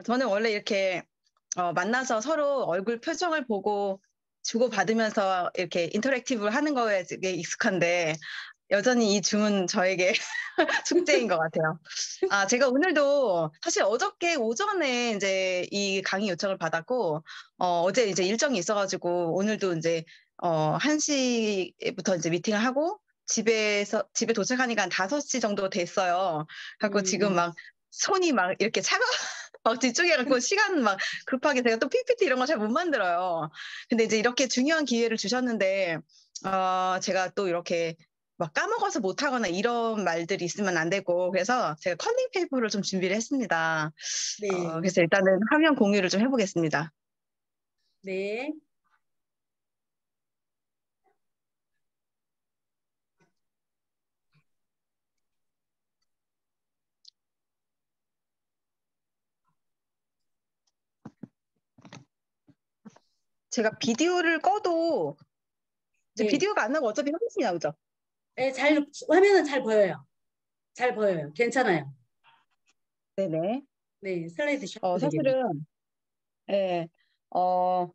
저는 원래 이렇게 만나서 서로 얼굴 표정을 보고 주고받으면서 이렇게 인터랙티브를 하는 거에 되게 익숙한데 여전히 이 줌은 저에게 숙제인 것 같아요. 제가 오늘도 사실 어저께 오전에 이제 이 강의 요청을 받았고 어제 이제 일정이 있어가지고 오늘도 이제 1시부터 이제 미팅을 하고 집에 도착하니까 한 5시 정도 됐어요. 갖고 지금 음, 막 손이 막 이렇게 막 집중해갖고 시간 막 급하게 제가 또 PPT 이런 거 잘 못 만들어요. 근데 이제 이렇게 중요한 기회를 주셨는데, 제가 또 이렇게 막 까먹어서 못하거나 이런 말들이 있으면 안 되고, 그래서 제가 컨닝 페이퍼를 좀 준비를 했습니다. 네, 그래서 일단은 화면 공유를 좀 해보겠습니다. 네, 제가 비디오를 꺼도, 이제 네. 비디오가 안 나고 어차피 화면이 나오죠? 네, 화면은 잘 보여요. 잘 보여요. 괜찮아요. 네네. 네, 슬라이드 셔도 되겠네. 사실은, 예, 어,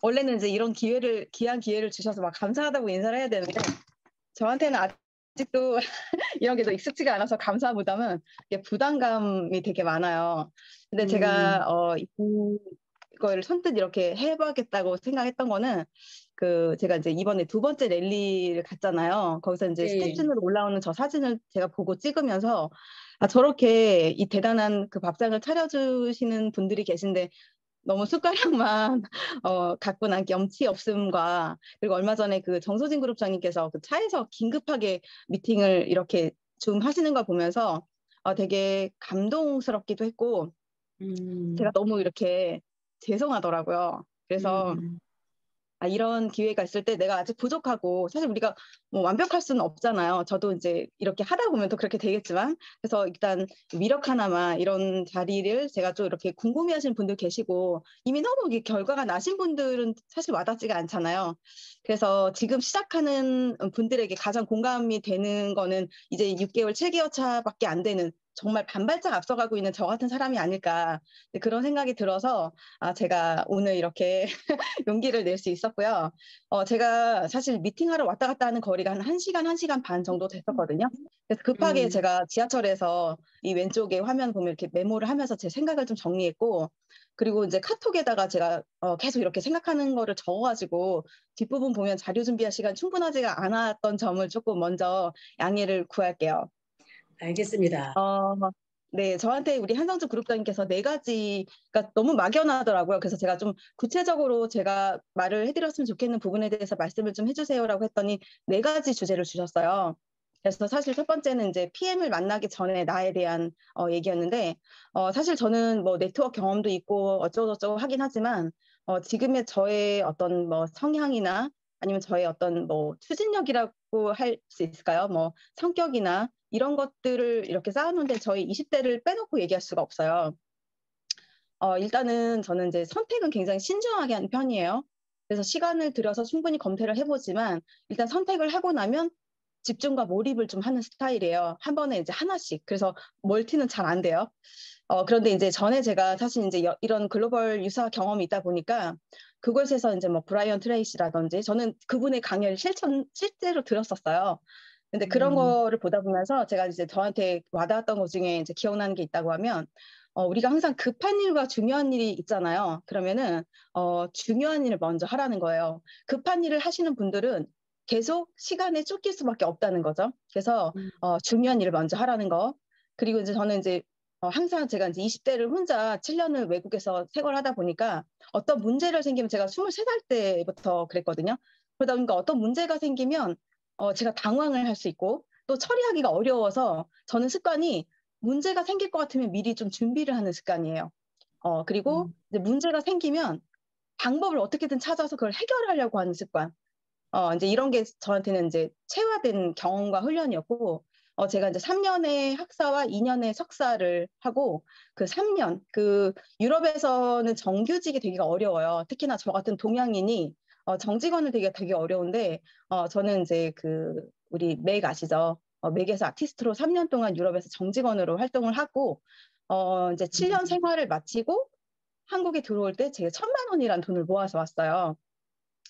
원래는 이제 이런 귀한 기회를 주셔서 막 감사하다고 인사를 해야 되는데, 저한테는 아직도 이런 게 더 익숙지가 않아서 감사보다는 이게 부담감이 되게 많아요. 근데 음, 제가 이걸 선뜻 이렇게 해봐야겠다고 생각했던 거는 제가 이제 이번에 2번째 랠리를 갔잖아요. 거기서 이제 네. 스텝순으로 올라오는 저 사진을 제가 보고 찍으면서 저렇게 이 대단한 그 밥상을 차려주시는 분들이 계신데 너무 숟가락만 갖고 난 염치 없음과 그리고 얼마 전에 그 정소진 그룹장님께서 그 차에서 긴급하게 미팅을 이렇게 좀 하시는 걸 보면서 되게 감동스럽기도 했고 제가 음, 너무 이렇게 죄송하더라고요. 그래서 음, 이런 기회가 있을 때 내가 아직 부족하고, 사실 우리가 뭐 완벽할 수는 없잖아요. 저도 이제 이렇게 하다 보면 또 그렇게 되겠지만, 그래서 일단 위력 하나만 이런 자리를 제가 좀 이렇게 궁금해 하시는 분들 계시고, 이미 너무 이게 결과가 나신 분들은 사실 와닿지가 않잖아요. 그래서 지금 시작하는 분들에게 가장 공감이 되는 거는 이제 6개월, 7개월 차밖에 안 되는 정말 반발짝 앞서가고 있는 저 같은 사람이 아닐까. 그런 생각이 들어서 제가 오늘 이렇게 용기를 낼 수 있었고요. 제가 사실 미팅하러 왔다 갔다 하는 거리가 한 1시간, 1시간 반 정도 됐었거든요. 그래서 급하게 음. 제가 지하철에서 이 왼쪽에 화면 보면 이렇게 메모를 하면서 제 생각을 좀 정리했고, 그리고 이제 카톡에다가 제가 계속 이렇게 생각하는 거를 적어가지고 뒷부분 보면 자료 준비할 시간 충분하지가 않았던 점을 조금 먼저 양해를 구할게요. 알겠습니다. 어, 네, 저한테 우리 한성주 그룹장님께서 4가지가 너무 막연하더라고요. 그래서 제가 좀 구체적으로 제가 말을 해드렸으면 좋겠는 부분에 대해서 말씀을 좀 해주세요라고 했더니 4가지 주제를 주셨어요. 그래서 사실 첫 번째는 이제 PM을 만나기 전에 나에 대한 얘기였는데, 사실 저는 뭐 네트워크 경험도 있고 어쩌고저쩌고 하긴 하지만, 지금의 저의 어떤 뭐 성향이나 아니면 저의 어떤 뭐 추진력이라고 할 수 있을까요? 뭐 성격이나 이런 것들을 이렇게 쌓아놓는데 저희 20대를 빼놓고 얘기할 수가 없어요. 일단은 저는 이제 선택은 굉장히 신중하게 하는 편이에요. 그래서 시간을 들여서 충분히 검토를 해보지만 일단 선택을 하고 나면 집중과 몰입을 좀 하는 스타일이에요. 한 번에 이제 하나씩. 그래서 멀티는 잘 안 돼요. 그런데 이제 전에 제가 사실 이제 이런 글로벌 유사 경험이 있다 보니까 그곳에서 이제 뭐 브라이언 트레이시라든지 저는 그분의 강연을 실제로 들었었어요. 근데 그런 음, 거를 보다 보면서 제가 이제 저한테 와닿았던 것 중에 이제 기억나는 게 있다고 하면 우리가 항상 급한 일과 중요한 일이 있잖아요. 그러면은 중요한 일을 먼저 하라는 거예요. 급한 일을 하시는 분들은 계속 시간에 쫓길 수밖에 없다는 거죠. 그래서 음, 중요한 일을 먼저 하라는 거. 그리고 이제 저는 이제 항상 제가 이제 20대를 혼자 7년을 외국에서 생활하다 보니까 어떤 문제를 생기면 제가 23살 때부터 그랬거든요. 그러다 보니까 어떤 문제가 생기면 제가 당황을 할 수 있고 또 처리하기가 어려워서 저는 습관이 문제가 생길 것 같으면 미리 좀 준비를 하는 습관이에요. 그리고 음. 이제 문제가 생기면 방법을 어떻게든 찾아서 그걸 해결하려고 하는 습관. 이제 이런 게 저한테는 이제 체화된 경험과 훈련이었고, 제가 이제 3년의 학사와 2년의 석사를 하고, 그 3년, 유럽에서는 정규직이 되기가 어려워요. 특히나 저 같은 동양인이, 정직원을 되기가 되게 어려운데, 저는 이제 우리 맥 아시죠? 매개사 아티스트로 3년 동안 유럽에서 정직원으로 활동을 하고 이제 7년 생활을 마치고 한국에 들어올 때 제가 1,000만 원이라는 돈을 모아서 왔어요.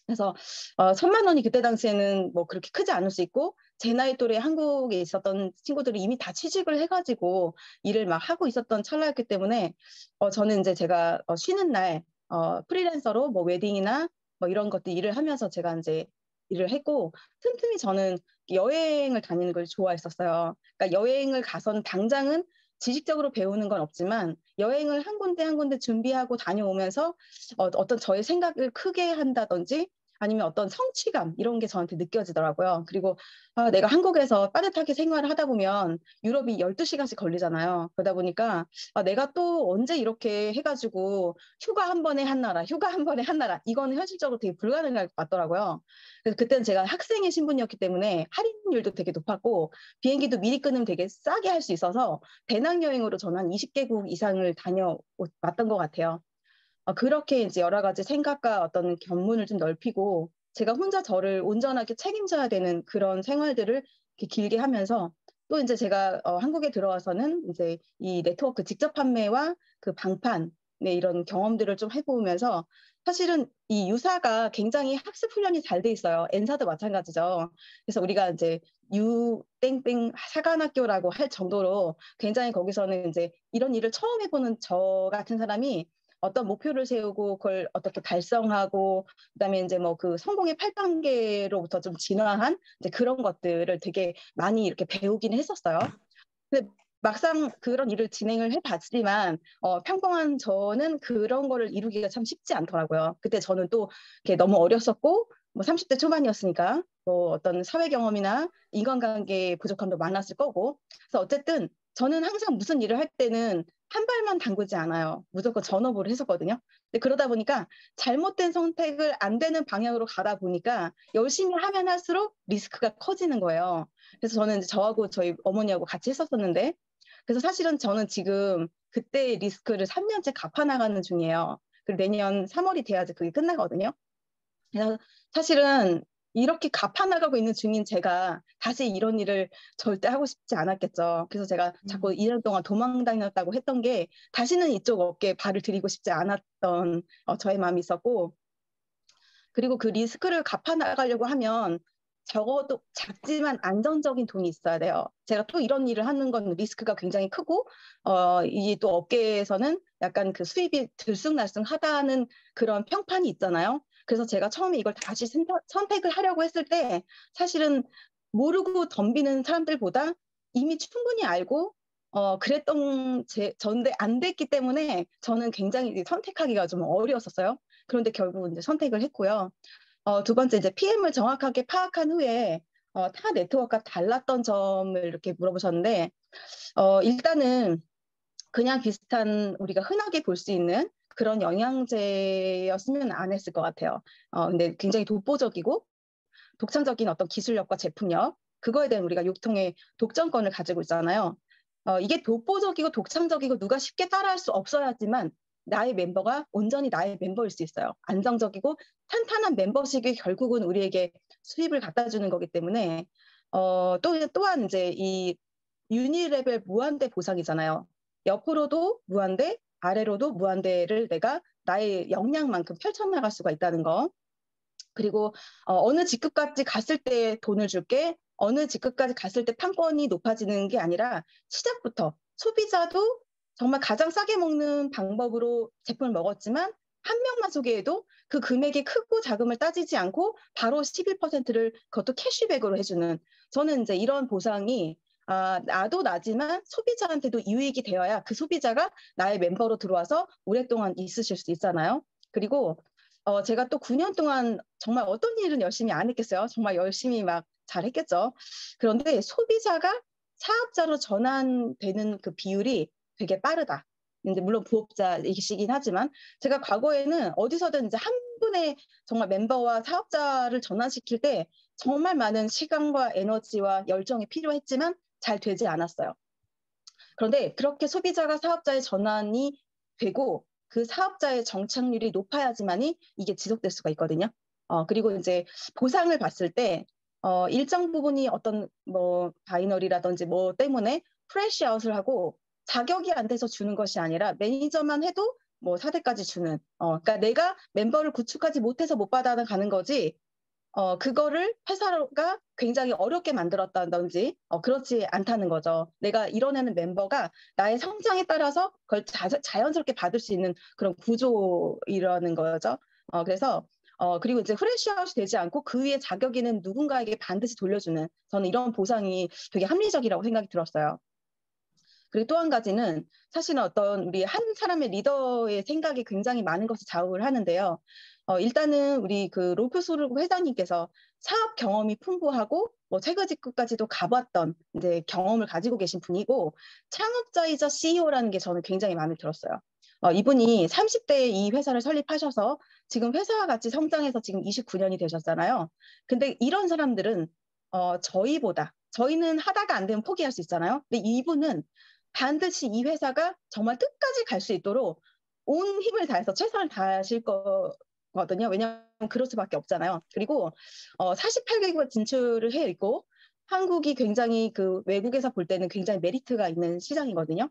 그래서 1,000만 원이 그때 당시에는 뭐 그렇게 크지 않을 수 있고 제 나이 또래 한국에 있었던 친구들이 이미 다 취직을 해가지고 일을 막 하고 있었던 찰나였기 때문에 저는 이제 제가 쉬는 날 프리랜서로 뭐 웨딩이나 뭐 이런 것들 일을 하면서 제가 이제 일을 했고 틈틈이 저는 여행을 다니는 걸 좋아했었어요. 그러니까 여행을 가서는 당장은 지식적으로 배우는 건 없지만 여행을 한 군데 한 군데 준비하고 다녀오면서 어떤 저의 생각을 크게 한다든지 아니면 어떤 성취감 이런 게 저한테 느껴지더라고요. 그리고 내가 한국에서 빠듯하게 생활을 하다 보면 유럽이 12시간씩 걸리잖아요. 그러다 보니까 내가 또 언제 이렇게 해가지고 휴가 한 번에 한 나라, 휴가 한 번에 한 나라 이거는 현실적으로 되게 불가능할 것 같더라고요. 그래서 그때는 제가 학생의 신분이었기 때문에 할인율도 되게 높았고 비행기도 미리 끊으면 되게 싸게 할 수 있어서 배낭여행으로 저는 한 20개국 이상을 다녀왔던 것 같아요. 그렇게 이제 여러 가지 생각과 어떤 견문을 좀 넓히고 제가 혼자 저를 온전하게 책임져야 되는 그런 생활들을 이렇게 길게 하면서 또 이제 제가 한국에 들어와서는 이제 이 네트워크 직접 판매와 그 방판 네, 이런 경험들을 좀 해보면서 사실은 이 유사가 굉장히 학습 훈련이 잘 돼 있어요. 엔사도 마찬가지죠. 그래서 우리가 이제 땡땡 사관학교라고 할 정도로 굉장히 거기서는 이제 이런 일을 처음 해보는 저 같은 사람이 어떤 목표를 세우고 그걸 어떻게 달성하고 그다음에 이제 뭐 그 성공의 8단계로부터 좀 진화한 이제 그런 것들을 되게 많이 이렇게 배우긴 했었어요. 근데 막상 그런 일을 진행을 해봤지만 평범한 저는 그런 거를 이루기가 참 쉽지 않더라고요. 그때 저는 또 이렇게 너무 어렸었고 뭐 30대 초반이었으니까 뭐 어떤 사회 경험이나 인간관계 부족함도 많았을 거고 그래서 어쨌든 저는 항상 무슨 일을 할 때는 한 발만 담그지 않아요. 무조건 전업으로 했었거든요. 근데 그러다 보니까 잘못된 선택을 안 되는 방향으로 가다 보니까 열심히 하면 할수록 리스크가 커지는 거예요. 그래서 저는 이제 저하고 저희 어머니하고 같이 했었었는데 그래서 사실은 저는 지금 그때 리스크를 3년째 갚아나가는 중이에요. 그리고 내년 3월이 돼야지 그게 끝나거든요. 그래서 사실은 이렇게 갚아나가고 있는 중인 제가 다시 이런 일을 절대 하고 싶지 않았겠죠. 그래서 제가 자꾸 2년 동안 도망 다녔다고 했던 게 다시는 이쪽 업계에 발을 들이고 싶지 않았던 저의 마음이 있었고 그리고 그 리스크를 갚아나가려고 하면 적어도 작지만 안정적인 돈이 있어야 돼요. 제가 또 이런 일을 하는 건 리스크가 굉장히 크고, 이게 또 업계에서는 약간 그 수입이 들쑥날쑥하다는 그런 평판이 있잖아요. 그래서 제가 처음에 이걸 다시 선택을 하려고 했을 때 사실은 모르고 덤비는 사람들보다 이미 충분히 알고 그랬던 전데 안 됐기 때문에 저는 굉장히 선택하기가 좀 어려웠었어요. 그런데 결국 이제 선택을 했고요. 두 번째 이제 PM을 정확하게 파악한 후에 타 네트워크가 달랐던 점을 이렇게 물어보셨는데 일단은 그냥 비슷한 우리가 흔하게 볼 수 있는 그런 영양제였으면 안 했을 것 같아요. 근데 굉장히 독보적이고 독창적인 어떤 기술력과 제품력 그거에 대한 우리가 유통의 독점권을 가지고 있잖아요. 이게 독보적이고 독창적이고 누가 쉽게 따라할 수 없어야지만 나의 멤버가 온전히 나의 멤버일 수 있어요. 안정적이고 탄탄한 멤버십이 결국은 우리에게 수입을 갖다 주는 거기 때문에 또한 이제 이 유니레벨 무한대 보상이잖아요. 옆으로도 무한대, 아래로도 무한대를 내가 나의 역량만큼 펼쳐나갈 수가 있다는 거. 그리고 어느 직급까지 갔을 때 돈을 줄게, 어느 직급까지 갔을 때 판권이 높아지는 게 아니라 시작부터 소비자도 정말 가장 싸게 먹는 방법으로 제품을 먹었지만 한 명만 소개해도 그 금액이 크고 작음을 따지지 않고 바로 11%를 그것도 캐시백으로 해주는 저는 이제 이런 보상이 나도 나지만 소비자한테도 유익이 되어야 그 소비자가 나의 멤버로 들어와서 오랫동안 있으실 수 있잖아요. 그리고 제가 또 9년 동안 정말 어떤 일은 열심히 안 했겠어요. 정말 열심히 막 잘했겠죠. 그런데 소비자가 사업자로 전환되는 그 비율이 되게 빠르다. 이제 물론 부업자이시긴 하지만 제가 과거에는 어디서든 이제 한 분의 정말 멤버와 사업자를 전환시킬 때 정말 많은 시간과 에너지와 열정이 필요했지만 잘 되지 않았어요. 그런데 그렇게 소비자가 사업자의 전환이 되고 그 사업자의 정착률이 높아야지만이 이게 지속될 수가 있거든요. 그리고 이제 보상을 봤을 때 일정 부분이 어떤 뭐 바이너리라든지 뭐 때문에 프레시아웃을 하고 자격이 안 돼서 주는 것이 아니라 매니저만 해도 뭐 4대까지 주는 그러니까 내가 멤버를 구축하지 못해서 못 받아가는 거지 그거를 회사가 굉장히 어렵게 만들었다든지 그렇지 않다는 거죠. 내가 이뤄내는 멤버가 나의 성장에 따라서 그걸 자연스럽게 받을 수 있는 그런 구조이라는 거죠. 그래서 그리고 이제 프레시아웃이 되지 않고 그 위에 자격 있는 누군가에게 반드시 돌려주는 저는 이런 보상이 되게 합리적이라고 생각이 들었어요. 그리고 또 한 가지는 사실은 어떤 우리 한 사람의 리더의 생각이 굉장히 많은 것을 좌우를 하는데요. 일단은 우리 그 롤프소르 회장님께서 사업 경험이 풍부하고 뭐 최고직급까지도 가봤던 이제 경험을 가지고 계신 분이고 창업자이자 CEO라는 게 저는 굉장히 마음에 들었어요. 이분이 30대에 이 회사를 설립하셔서 지금 회사와 같이 성장해서 지금 29년이 되셨잖아요. 근데 이런 사람들은 저희는 하다가 안 되면 포기할 수 있잖아요. 근데 이분은 반드시 이 회사가 정말 끝까지 갈 수 있도록 온 힘을 다해서 최선을 다하실 거거든요. 왜냐하면 그럴 수밖에 없잖아요. 그리고 48개국 진출을 해 있고 한국이 굉장히 그 외국에서 볼 때는 굉장히 메리트가 있는 시장이거든요.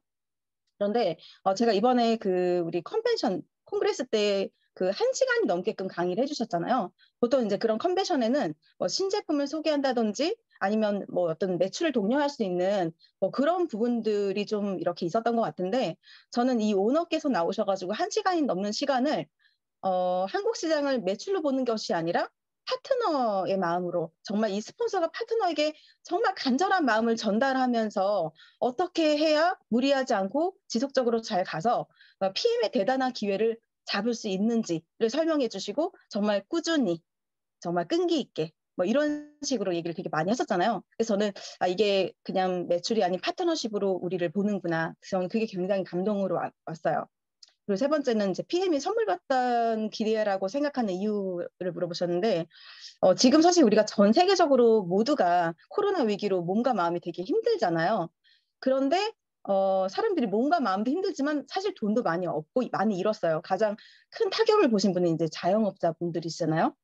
그런데 제가 이번에 그 우리 컨벤션 콩그레스 때 그 1시간이 넘게끔 강의를 해주셨잖아요. 보통 이제 그런 컨벤션에는 뭐 신제품을 소개한다든지 아니면 뭐 어떤 매출을 독려할 수 있는 뭐 그런 부분들이 좀 이렇게 있었던 것 같은데 저는 이 오너께서 나오셔가지고 1시간이 넘는 시간을 한국 시장을 매출로 보는 것이 아니라 파트너의 마음으로 정말 이 스폰서가 파트너에게 정말 간절한 마음을 전달하면서 어떻게 해야 무리하지 않고 지속적으로 잘 가서 PM의 대단한 기회를 잡을 수 있는지를 설명해 주시고 정말 꾸준히 정말 끈기 있게 뭐 이런 식으로 얘기를 되게 많이 했었잖아요. 그래서 저는 이게 그냥 매출이 아닌 파트너십으로 우리를 보는구나. 저는 그게 굉장히 감동으로 왔어요. 그리고 세 번째는 이제 PM이 선물 받던 기회라고 생각하는 이유를 물어보셨는데 지금 사실 우리가 전 세계적으로 모두가 코로나 위기로 몸과 마음이 되게 힘들잖아요. 그런데 사람들이 몸과 마음도 힘들지만 사실 돈도 많이 없고 많이 잃었어요. 가장 큰 타격을 보신 분은 이제 자영업자분들이시잖아요.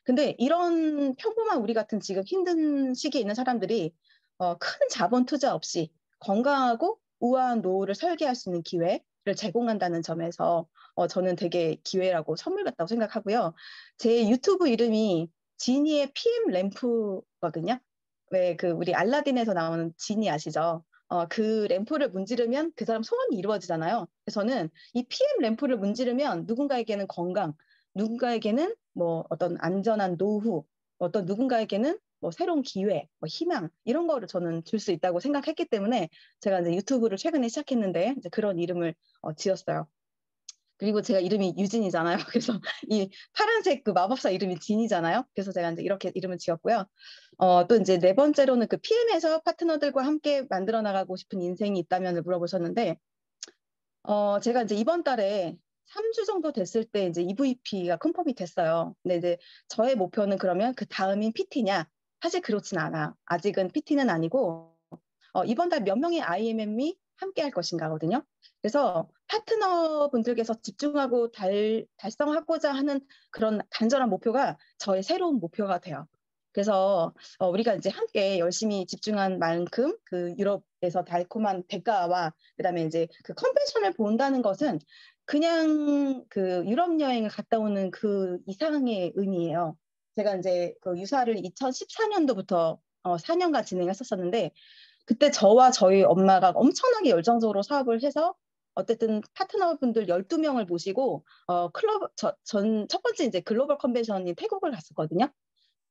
근데 이런 평범한 우리 같은 지금 힘든 시기에 있는 사람들이 큰 자본 투자 없이 건강하고 우아한 노후를 설계할 수 있는 기회를 제공한다는 점에서 저는 되게 기회라고 선물 같다고 생각하고요. 제 유튜브 이름이 지니의 PM 램프거든요. 왜 그 우리 알라딘에서 나오는 지니 아시죠? 그 램프를 문지르면 그 사람 소원이 이루어지잖아요. 그래서 저는 이 PM 램프를 문지르면 누군가에게는 건강, 누군가에게는 뭐 어떤 안전한 노후, 어떤 누군가에게는 뭐 새로운 기회, 뭐 희망 이런 거를 저는 줄 수 있다고 생각했기 때문에 제가 이제 유튜브를 최근에 시작했는데 이제 그런 이름을 지었어요. 그리고 제가 이름이 유진이잖아요. 그래서 이 파란색 그 마법사 이름이 진이잖아요. 그래서 제가 이제 이렇게 이름을 지었고요. 또 이제 네 번째로는 그 PM에서 파트너들과 함께 만들어 나가고 싶은 인생이 있다면을 물어보셨는데, 제가 이제 이번 달에 3주 정도 됐을 때 이제 EVP가 컨펌이 됐어요. 근데 이제 저의 목표는 그러면 그 다음인 PT냐? 사실 그렇진 않아. 아직은 PT는 아니고, 이번 달 몇 명의 IMM이 함께 할 것인가거든요. 그래서 파트너분들께서 집중하고 달성하고자 하는 그런 간절한 목표가 저의 새로운 목표가 돼요. 그래서 우리가 이제 함께 열심히 집중한 만큼 그 유럽에서 달콤한 대가와 그다음에 이제 그 컨벤션을 본다는 것은 그냥 그 유럽 여행을 갔다 오는 그 이상의 의미예요. 제가 이제 그 유사를 2014년도부터 4년간 진행했었었는데 그때 저와 저희 엄마가 엄청나게 열정적으로 사업을 해서 어쨌든 파트너분들 12명을 모시고 첫 번째 이제 글로벌 컨벤션인 태국을 갔었거든요.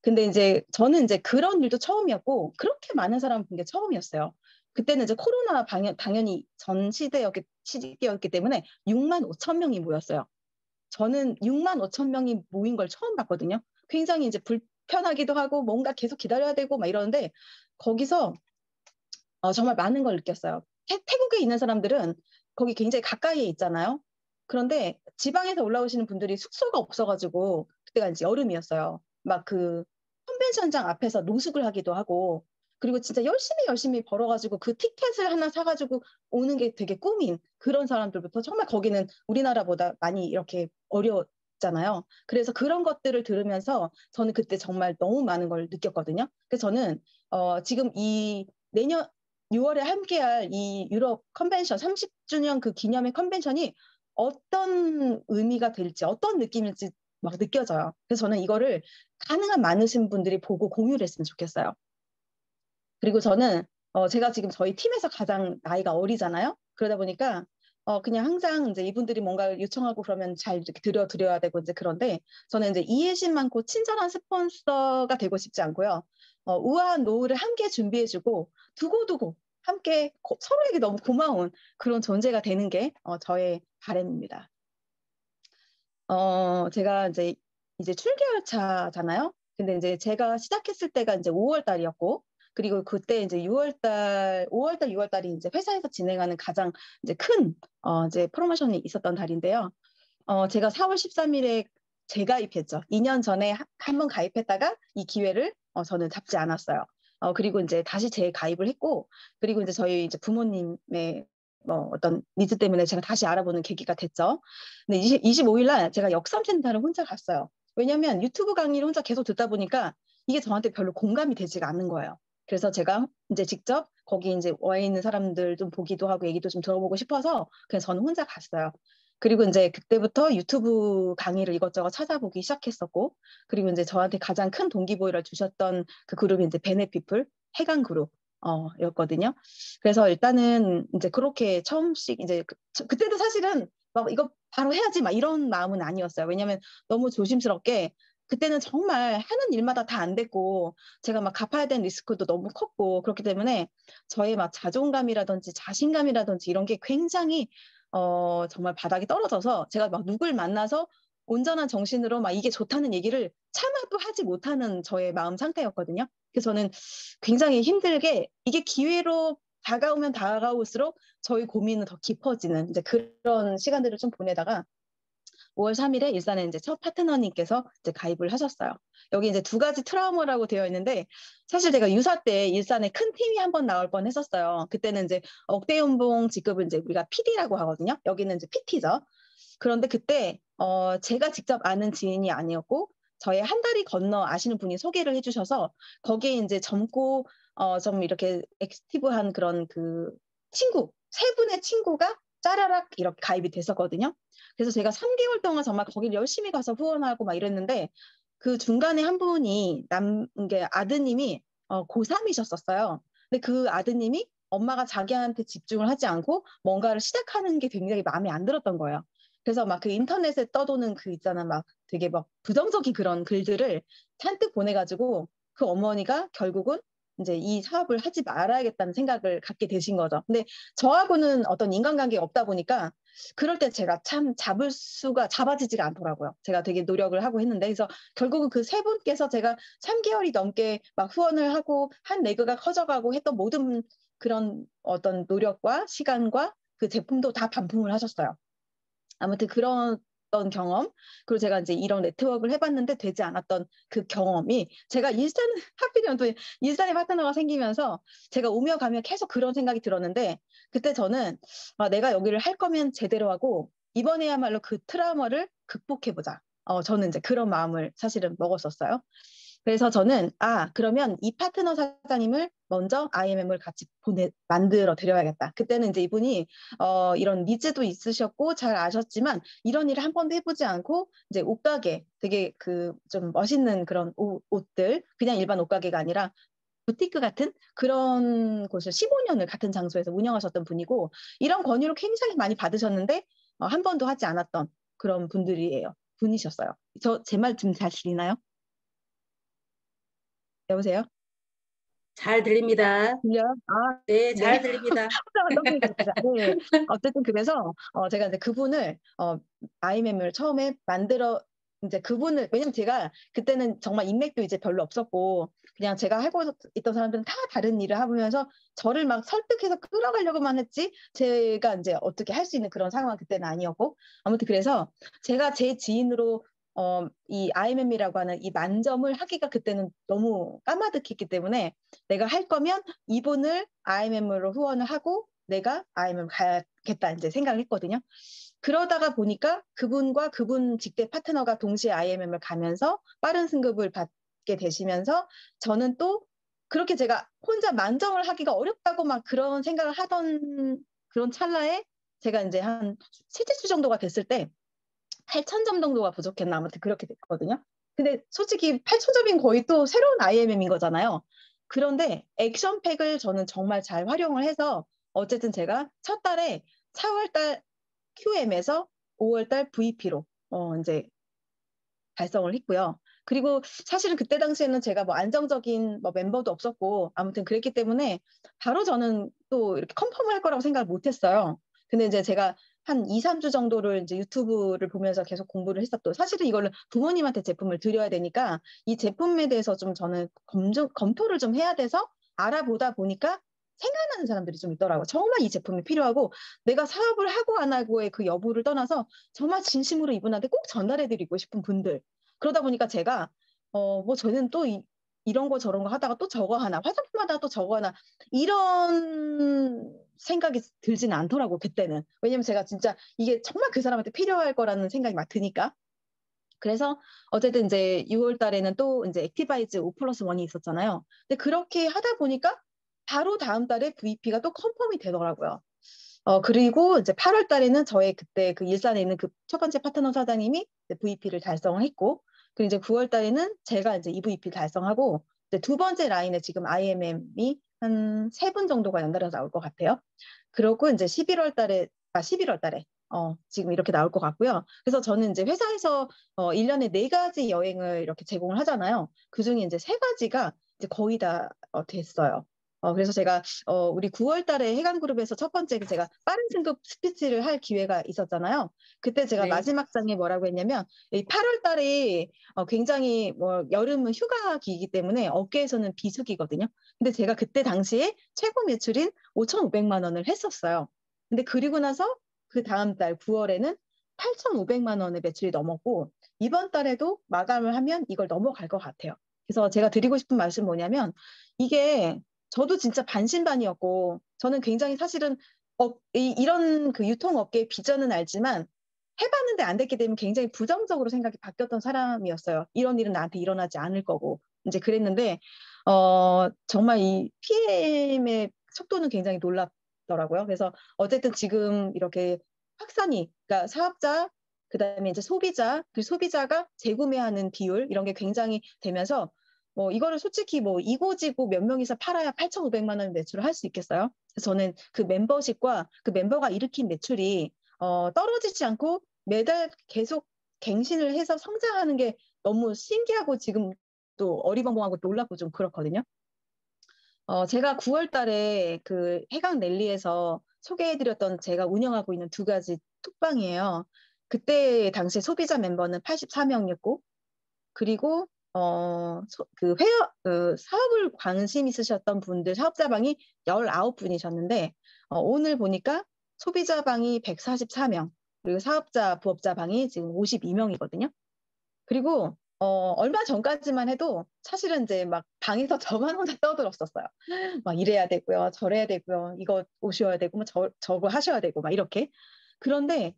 근데 이제 저는 이제 그런 일도 처음이었고 그렇게 많은 사람을 본 게 처음이었어요. 그때는 이제 코로나 당연히 전 시기였기 때문에 6만 5천 명이 모였어요. 저는 6만 5천 명이 모인 걸 처음 봤거든요. 굉장히 이제 불편하기도 하고 뭔가 계속 기다려야 되고 막 이러는데 거기서 정말 많은 걸 느꼈어요. 태국에 있는 사람들은 거기 굉장히 가까이에 있잖아요. 그런데 지방에서 올라오시는 분들이 숙소가 없어가지고 그때가 이제 여름이었어요. 막 그 컨벤션장 앞에서 노숙을 하기도 하고 그리고 진짜 열심히 벌어가지고 그 티켓을 하나 사가지고 오는 게 되게 꿈인 그런 사람들부터 정말 거기는 우리나라보다 많이 이렇게 있잖아요. 그래서 그런 것들을 들으면서 저는 그때 정말 너무 많은 걸 느꼈거든요. 그래서 저는 지금 이 내년 6월에 함께할 이 유럽 컨벤션 30주년 그 기념의 컨벤션이 어떤 의미가 될지 어떤 느낌일지 막 느껴져요. 그래서 저는 이거를 가능한 많으신 분들이 보고 공유를 했으면 좋겠어요. 그리고 저는 제가 지금 저희 팀에서 가장 나이가 어리잖아요. 그러다 보니까 그냥 항상 이제 이분들이 뭔가 요청하고 그러면 잘 이렇게 드려야 되고 이제 그런데 저는 이제 이해심 많고 친절한 스폰서가 되고 싶지 않고요. 우아한 노후를 함께 준비해주고 두고두고 함께 서로에게 너무 고마운 그런 존재가 되는 게 저의 바람입니다. 제가 이제 7개월 차잖아요. 근데 이제 제가 시작했을 때가 이제 5월 달이었고, 그리고 그때 이제 5월 달, 6월 달이 이제 회사에서 진행하는 가장 이제 큰, 이제 프로모션이 있었던 달인데요. 제가 4월 13일에 재가입했죠. 2년 전에 한 번 가입했다가 이 기회를 저는 잡지 않았어요. 그리고 이제 다시 재가입을 했고, 그리고 이제 저희 이제 부모님의 뭐 어떤 니즈 때문에 제가 다시 알아보는 계기가 됐죠. 근데 25일 날 제가 역삼센터를 혼자 갔어요. 왜냐면 유튜브 강의를 혼자 계속 듣다 보니까 이게 저한테 별로 공감이 되지가 않는 거예요. 그래서 제가 이제 직접 거기 이제 와 있는 사람들 좀 보기도 하고 얘기도 좀 들어보고 싶어서 그냥 저는 혼자 갔어요. 그리고 이제 그때부터 유튜브 강의를 이것저것 찾아보기 시작했었고, 그리고 이제 저한테 가장 큰 동기부여를 주셨던 그 그룹이 이제 베네피플 해강 그룹 였거든요. 그래서 일단은 이제 그렇게 처음씩 이제 그때도 사실은 막 이거 바로 해야지 막 이런 마음은 아니었어요. 왜냐하면 너무 조심스럽게 그때는 정말 하는 일마다 다 안 됐고 제가 막 갚아야 되는 리스크도 너무 컸고 그렇기 때문에 저의 막 자존감이라든지 자신감이라든지 이런 게 굉장히 정말 바닥이 떨어져서 제가 막 누굴 만나서 온전한 정신으로 막 이게 좋다는 얘기를 차마도 하지 못하는 저의 마음 상태였거든요. 그래서 저는 굉장히 힘들게 이게 기회로 다가오면 다가올수록 저희 고민은 더 깊어지는 이제 그런 시간들을 좀 보내다가 5월 3일에 일산에 이제 첫 파트너님께서 이제 가입을 하셨어요. 여기 이제 두 가지 트라우마라고 되어 있는데 사실 제가 유사 때 일산에 큰 팀이 한번 나올 뻔 했었어요. 그때는 이제 억대 연봉 직급은 이제 우리가 PD라고 하거든요. 여기는 이제 PT죠. 그런데 그때 제가 직접 아는 지인이 아니었고 저의 한 다리 건너 아시는 분이 소개를 해주셔서 거기에 이제 젊고 좀 이렇게 액티브한 그런 그 친구 세 분의 친구가 짜라락 이렇게 가입이 됐었거든요. 그래서 제가 3개월 동안 정말 거기를 열심히 가서 후원하고 막 이랬는데 그 중간에 한 분이 게 아드님이 고3이셨었어요. 근데 그 아드님이 엄마가 자기한테 집중을 하지 않고 뭔가를 시작하는 게 굉장히 마음에 안 들었던 거예요. 그래서 막 그 인터넷에 떠도는 그 있잖아 막 되게 막 부정적인 그런 글들을 잔뜩 보내가지고 그 어머니가 결국은 이제 이 사업을 하지 말아야겠다는 생각을 갖게 되신 거죠. 근데 저하고는 어떤 인간관계가 없다 보니까 그럴 때 제가 참 잡아지지가 않더라고요. 제가 되게 노력을 하고 했는데 그래서 결국은 그 세 분께서 제가 3개월이 넘게 막 후원을 하고 한 레그가 커져가고 했던 모든 그런 어떤 노력과 시간과 그 제품도 다 반품을 하셨어요. 아무튼 그런 경험 그리고 제가 이제 이런 네트워크를 해봤는데 되지 않았던 그 경험이 제가 하필이면 또 일산의 파트너가 생기면서 제가 오며 가며 계속 그런 생각이 들었는데 그때 저는 내가 여기를 할 거면 제대로 하고 이번에야말로 그 트라우마를 극복해보자. 저는 이제 그런 마음을 사실은 먹었었어요. 그래서 저는 그러면 이 파트너 사장님을 먼저 IMM을 같이 만들어 드려야겠다. 그때는 이제 이분이 이런 니즈도 있으셨고 잘 아셨지만 이런 일을 한 번도 해보지 않고 이제 옷가게 되게 그 좀 멋있는 그런 옷들 그냥 일반 옷가게가 아니라 부티크 같은 그런 곳을 15년을 같은 장소에서 운영하셨던 분이고 이런 권유를 굉장히 많이 받으셨는데 한 번도 하지 않았던 그런 분이셨어요. 제 말 좀 잘 들리나요? 여보세요? 잘 들립니다. 들려요? 네, 네. 잘 들립니다. 너무 좋다. 네. 어쨌든 그래서 제가 이제 그분을 IMM을 처음에 만들어 이제 그분을 왜냐면 제가 그때는 정말 인맥도 이제 별로 없었고 그냥 제가 하고 있던 사람들은 다 다른 일을 하면서 저를 막 설득해서 끌어가려고만 했지 제가 이제 어떻게 할 수 있는 그런 상황은 그때는 아니었고 아무튼 그래서 제가 제 지인으로 이 IMM이라고 하는 이 만점을 하기가 그때는 너무 까마득했기 때문에 내가 할 거면 이분을 IMM으로 후원을 하고 내가 IMM 가야겠다 이제 생각을 했거든요. 그러다가 보니까 그분과 그분 직대 파트너가 동시에 IMM을 가면서 빠른 승급을 받게 되시면서 저는 또 그렇게 제가 혼자 만점을 하기가 어렵다고 막 그런 생각을 하던 그런 찰나에 제가 이제 한 세지수 정도가 됐을 때 8,000점 정도가 부족했나 아무튼 그렇게 됐거든요. 근데 솔직히 8,000점인 거의 또 새로운 IMM인 거잖아요. 그런데 액션팩을 저는 정말 잘 활용을 해서 어쨌든 제가 첫 달에 4월 달 QM에서 5월 달 VP로 이제 달성을 했고요. 그리고 사실은 그때 당시에는 제가 뭐 안정적인 뭐 멤버도 없었고 아무튼 그랬기 때문에 바로 저는 또 이렇게 컨펌을 할 거라고 생각을 못 했어요. 근데 이제 제가 한 2, 3주 정도를 이제 유튜브를 보면서 계속 공부를 했었고 사실은 이거를 부모님한테 제품을 드려야 되니까 이 제품에 대해서 좀 저는 검토를 좀 해야 돼서 알아보다 보니까 생각나는 사람들이 좀 있더라고요. 정말 이 제품이 필요하고 내가 사업을 하고 안 하고의 그 여부를 떠나서 정말 진심으로 이분한테 꼭 전달해드리고 싶은 분들. 그러다 보니까 제가 뭐 저는 또 이런 거 저런 거 하다가 또 저거 하나 화장품 하다가 또 저거 하나 이런 생각이 들지는 않더라고 그때는. 왜냐면 제가 진짜 이게 정말 그 사람한테 필요할 거라는 생각이 막 드니까. 그래서 어쨌든 이제 6월 달에는 또 이제 액티바이즈 5+1이 있었잖아요. 근데 그렇게 하다 보니까 바로 다음 달에 VP가 또 컨펌이 되더라고요. 그리고 이제 8월 달에는 저의 그때 그 일산에 있는 그 첫 번째 파트너 사장님이 VP를 달성을 했고, 그리고 이제 9월 달에는 제가 이제 EVP 달성하고, 이제 두 번째 라인에 지금 IMM이 한 3분 정도가 연달아서 나올 것 같아요. 그러고 이제 11월 달에, 지금 이렇게 나올 것 같고요. 그래서 저는 이제 회사에서 1년에 4가지 여행을 이렇게 제공을 하잖아요. 그 중에 이제 3가지가 이제 거의 다 됐어요. 그래서 제가 우리 9월 달에 해강그룹에서 첫 번째 제가 빠른 승급 스피치를 할 기회가 있었잖아요. 그때 제가 네. 마지막 장에 뭐라고 했냐면 이 8월 달에 굉장히 뭐 여름은 휴가기이기 때문에 업계에서는 비수기거든요. 근데 제가 그때 당시에 최고 매출인 5,500만 원을 했었어요. 근데 그리고 나서 그 다음 달 9월에는 8,500만 원의 매출이 넘었고 이번 달에도 마감을 하면 이걸 넘어갈 것 같아요. 그래서 제가 드리고 싶은 말씀 뭐냐면 이게 저도 진짜 반신반의였고 저는 굉장히 사실은 이런 그 유통업계의 비전은 알지만 해봤는데 안 됐기 때문에 굉장히 부정적으로 생각이 바뀌었던 사람이었어요. 이런 일은 나한테 일어나지 않을 거고 이제 그랬는데 정말 이 PM의 속도는 굉장히 놀랍더라고요. 그래서 어쨌든 지금 이렇게 확산이 그러니까 사업자 그다음에 이제 소비자 그 소비자가 재구매하는 비율 이런 게 굉장히 되면서 이거를 솔직히 뭐 이고지고 몇 명이서 팔아야 8,500만 원 매출을 할 수 있겠어요? 그래서 저는 그 멤버십과 그 멤버가 일으킨 매출이 떨어지지 않고 매달 계속 갱신을 해서 성장하는 게 너무 신기하고 지금 또 어리벙벙하고 놀랍고 좀 그렇거든요. 제가 9월 달에 그 해강 랠리에서 소개해드렸던 제가 운영하고 있는 2가지 톡방이에요. 그때 당시 소비자 멤버는 84명이었고, 그리고 그 사업을 관심 있으셨던 분들 사업자방이 19분이셨는데 오늘 보니까 소비자방이 144명 그리고 사업자 부업자방이 지금 52명이거든요. 그리고 얼마 전까지만 해도 사실은 이제 막 방에서 저만 혼자 떠들었었어요. 막 이래야 되고요, 저래야 되고요, 이거 오셔야 되고, 뭐 저거 하셔야 되고, 막 이렇게. 그런데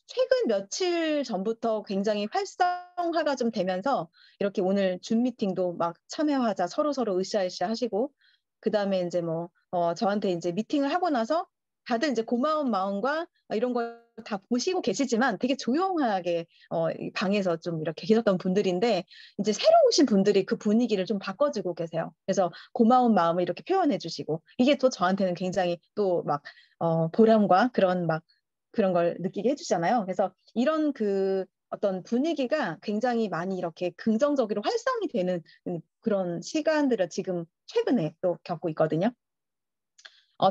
최근 며칠 전부터 굉장히 활성화가 좀 되면서 이렇게 오늘 줌 미팅도 막 참여하자 서로 으쌰으쌰 하시고 그다음에 이제 뭐 저한테 이제 미팅을 하고 나서 다들 이제 고마운 마음과 이런 걸 다 보시고 계시지만 되게 조용하게 이 방에서 좀 이렇게 계셨던 분들인데 이제 새로 오신 분들이 그 분위기를 좀 바꿔주고 계세요. 그래서 고마운 마음을 이렇게 표현해 주시고 이게 또 저한테는 굉장히 또 막 보람과 그런 걸 느끼게 해주잖아요. 그래서 이런 그 어떤 분위기가 굉장히 많이 이렇게 긍정적으로 활성이 되는 그런 시간들을 지금 최근에 또 겪고 있거든요.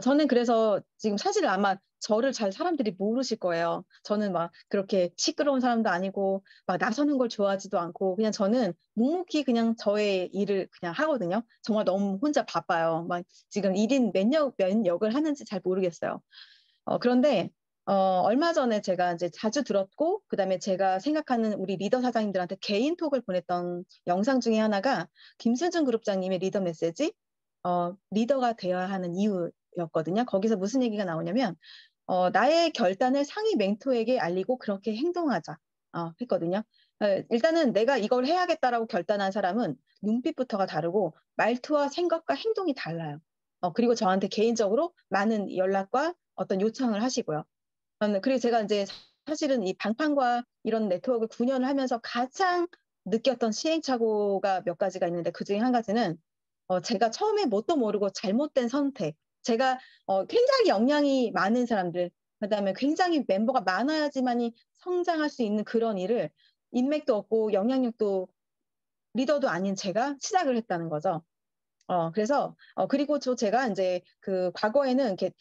저는 그래서 지금 사실 아마 저를 잘 사람들이 모르실 거예요. 저는 막 그렇게 시끄러운 사람도 아니고 막 나서는 걸 좋아하지도 않고 그냥 저는 묵묵히 그냥 저의 일을 그냥 하거든요. 정말 너무 혼자 바빠요. 막 지금 1인 몇 역을 하는지 잘 모르겠어요. 그런데 얼마 전에 제가 이제 자주 들었고 그다음에 제가 생각하는 우리 리더 사장님들한테 개인톡을 보냈던 영상 중에 하나가 김순준 그룹장님의 리더 메시지 리더가 되어야 하는 이유 멘토였거든요. 거기서 무슨 얘기가 나오냐면 나의 결단을 상위 멘토에게 알리고 그렇게 행동하자 했거든요. 일단은 내가 이걸 해야겠다라고 결단한 사람은 눈빛부터가 다르고 말투와 생각과 행동이 달라요. 그리고 저한테 개인적으로 많은 연락과 어떤 요청을 하시고요. 그리고 제가 이제 사실은 이 방판과 이런 네트워크 9년을 하면서 가장 느꼈던 시행착오가 몇 가지가 있는데 그중에 한 가지는 제가 처음에 뭣도 모르고 잘못된 선택, 제가 굉장히 역량이 많은 사람들, 그다음에 굉장히 멤버가 많아야지만이 성장할 수 있는 그런 일을 인맥도 없고 영향력도 리더도 아닌 제가 시작을 했다는 거죠. 그래서 그리고 제가 이제 그 과거에는 이렇게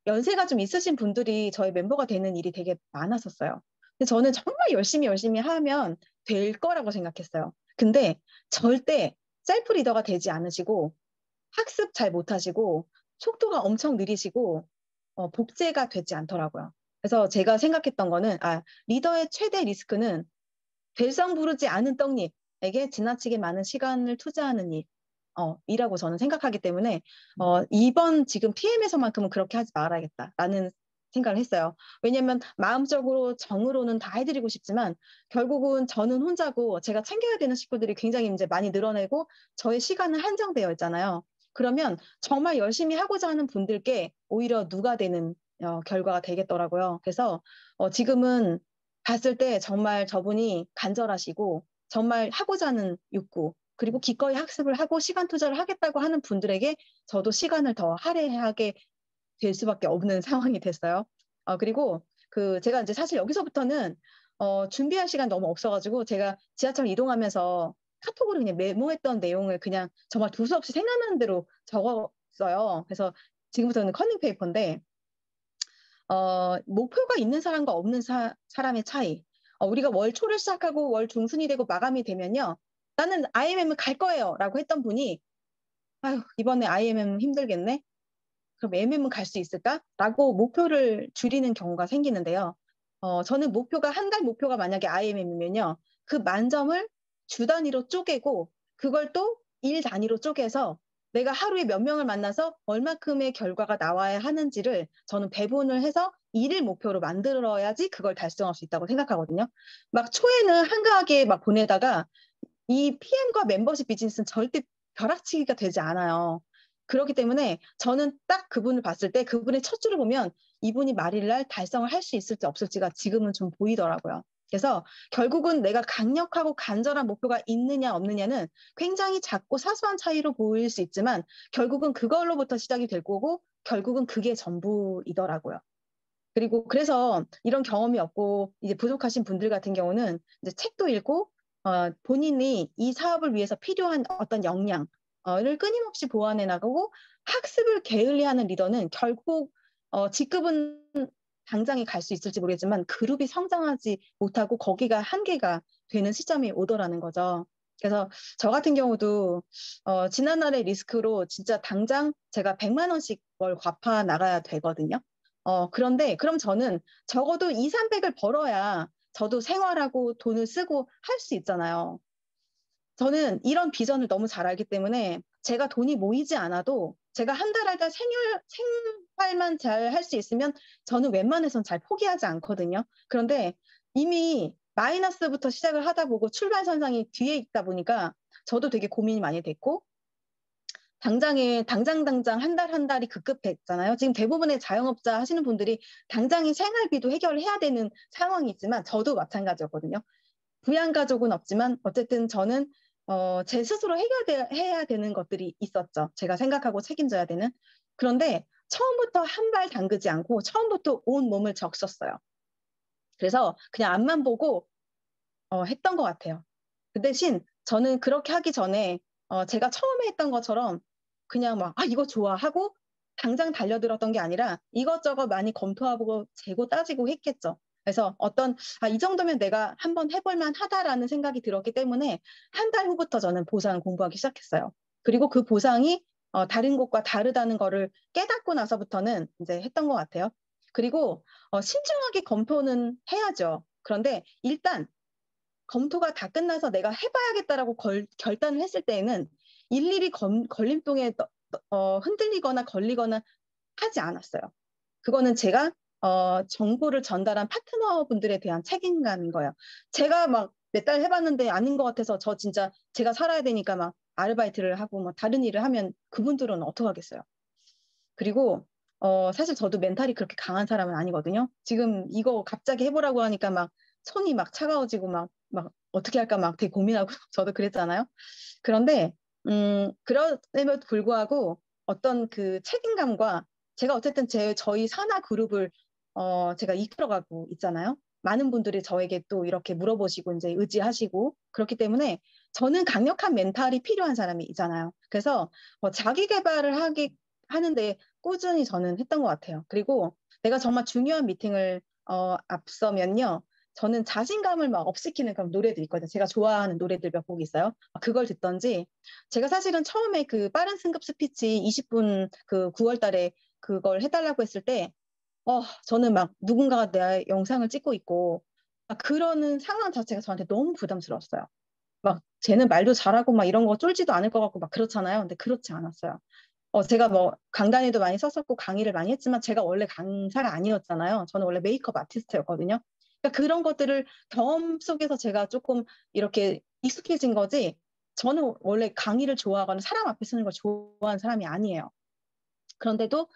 연세가 좀 있으신 분들이 저희 멤버가 되는 일이 되게 많았었어요. 근데 저는 정말 열심히 하면 될 거라고 생각했어요. 근데 절대 셀프 리더가 되지 않으시고 학습 잘 못하시고 속도가 엄청 느리시고 복제가 되지 않더라고요. 그래서 제가 생각했던 거는 리더의 최대 리스크는 될성 부르지 않은 떡잎에게 지나치게 많은 시간을 투자하는 이라고 저는 생각하기 때문에 이번 지금 PM에서만큼은 그렇게 하지 말아야겠다라는 생각을 했어요. 왜냐하면 마음적으로 정으로는 다 해드리고 싶지만 결국은 저는 혼자고 제가 챙겨야 되는 식구들이 굉장히 이제 많이 늘어나고 저의 시간은 한정되어 있잖아요. 그러면 정말 열심히 하고자 하는 분들께 오히려 누가 되는 결과가 되겠더라고요. 그래서 지금은 봤을 때 정말 저분이 간절하시고 정말 하고자 하는 욕구 그리고 기꺼이 학습을 하고 시간 투자를 하겠다고 하는 분들에게 저도 시간을 더 할애하게 될 수밖에 없는 상황이 됐어요. 그리고 제가 이제 사실 여기서부터는 준비할 시간 너무 없어가지고 제가 지하철 이동하면서 카톡으로 그냥 메모했던 내용을 그냥 정말 두서없이 생각나는 대로 적었어요. 그래서 지금부터는 커닝 페이퍼인데 목표가 있는 사람과 없는 사람의 차이. 우리가 월 초를 시작하고 월 중순이 되고 마감이 되면요. 나는 IMM을 갈 거예요. 라고 했던 분이, 아유, 이번에 IMM 힘들겠네? 그럼 MM은 갈 수 있을까? 라고 목표를 줄이는 경우가 생기는데요. 저는 목표가 한 달 목표가 만약에 IMM이면요. 그 만점을 주 단위로 쪼개고 그걸 또 일 단위로 쪼개서 내가 하루에 몇 명을 만나서 얼마큼의 결과가 나와야 하는지를 저는 배분을 해서 일을 목표로 만들어야지 그걸 달성할 수 있다고 생각하거든요. 막 초에는 한가하게 막 보내다가 이 PM과 멤버십 비즈니스는 절대 벼락치기가 되지 않아요. 그렇기 때문에 저는 딱 그분을 봤을 때 그분의 첫 줄을 보면 이분이 말일날 달성을 할 수 있을지 없을지가 지금은 좀 보이더라고요. 그래서 결국은 내가 강력하고 간절한 목표가 있느냐 없느냐는 굉장히 작고 사소한 차이로 보일 수 있지만 결국은 그걸로부터 시작이 될 거고 결국은 그게 전부이더라고요. 그리고 그래서 이런 경험이 없고 이제 부족하신 분들 같은 경우는 이제 책도 읽고 본인이 이 사업을 위해서 필요한 어떤 역량을 끊임없이 보완해 나가고 학습을 게을리하는 리더는 결국 직급은 당장에 갈 수 있을지 모르겠지만 그룹이 성장하지 못하고 거기가 한계가 되는 시점이 오더라는 거죠. 그래서 저 같은 경우도 지난날의 리스크로 진짜 당장 제가 100만 원씩 월 갚아 나가야 되거든요. 그런데 그럼 저는 적어도 2, 300을 벌어야 저도 생활하고 돈을 쓰고 할 수 있잖아요. 저는 이런 비전을 너무 잘 알기 때문에 제가 돈이 모이지 않아도 제가 한 달 한 달 생활만 잘 할 수 있으면 저는 웬만해선 잘 포기하지 않거든요. 그런데 이미 마이너스부터 시작을 하다 보고 출발선상이 뒤에 있다 보니까 저도 되게 고민이 많이 됐고 당장 한 달 한 달이 급급했잖아요. 지금 대부분의 자영업자 하시는 분들이 당장의 생활비도 해결해야 되는 상황이지만 저도 마찬가지였거든요. 부양가족은 없지만 어쨌든 저는 제 스스로 해야 되는 것들이 있었죠. 제가 생각하고 책임져야 되는. 그런데 처음부터 한 발 담그지 않고 처음부터 온 몸을 적셨어요. 그래서 그냥 앞만 보고 했던 것 같아요. 그 대신 저는 그렇게 하기 전에 제가 처음에 했던 것처럼 그냥 막 이거 좋아 하고 당장 달려들었던 게 아니라 이것저것 많이 검토하고 재고 따지고 했겠죠. 그래서 이 정도면 내가 한번 해볼 만하다라는 생각이 들었기 때문에 한 달 후부터 저는 보상 공부하기 시작했어요. 그리고 그 보상이 다른 곳과 다르다는 거를 깨닫고 나서부터는 이제 했던 것 같아요. 그리고 신중하게 검토는 해야죠. 그런데 일단 검토가 다 끝나서 내가 해봐야겠다라고 결단을 했을 때에는 일일이 걸림돌에 흔들리거나 걸리거나 하지 않았어요. 그거는 제가 정보를 전달한 파트너분들에 대한 책임감인 거예요. 제가 막 몇 달 해봤는데 아닌 것 같아서 저 진짜 제가 살아야 되니까 막 아르바이트를 하고 뭐 다른 일을 하면 그분들은 어떡하겠어요. 그리고 사실 저도 멘탈이 그렇게 강한 사람은 아니거든요. 지금 이거 갑자기 해보라고 하니까 막 손이 막 차가워지고 막 어떻게 할까 막 되게 고민하고 저도 그랬잖아요. 그런데 그럼에도 불구하고 어떤 그 책임감과 제가 어쨌든 저희 산하 그룹을 제가 이끌어가고 있잖아요. 많은 분들이 저에게 또 이렇게 물어보시고 이제 의지하시고 그렇기 때문에 저는 강력한 멘탈이 필요한 사람이잖아요. 그래서 자기 개발을 하는데 꾸준히 저는 했던 것 같아요. 그리고 내가 정말 중요한 미팅을 앞서면요. 저는 자신감을 막 업시키는 그런 노래들 있거든요. 제가 좋아하는 노래들 몇 곡 있어요. 그걸 듣던지 제가 사실은 처음에 그 빠른 승급 스피치 20분 그 9월 달에 그걸 해달라고 했을 때 저는 막 누군가가 내 영상을 찍고 있고 그러는 상황 자체가 저한테 너무 부담스러웠어요. 막 쟤는 말도 잘하고 막 이런 거 쫄지도 않을 것 같고 막 그렇잖아요. 근데 그렇지 않았어요. 제가 뭐 강단에도 많이 섰었고 강의를 많이 했지만 제가 원래 강사가 아니었잖아요. 저는 원래 메이크업 아티스트였거든요. 그러니까 그런 것들을 경험 속에서 제가 조금 이렇게 익숙해진 거지. 저는 원래 강의를 좋아하거나 사람 앞에 서는 걸 좋아하는 사람이 아니에요. 그런데도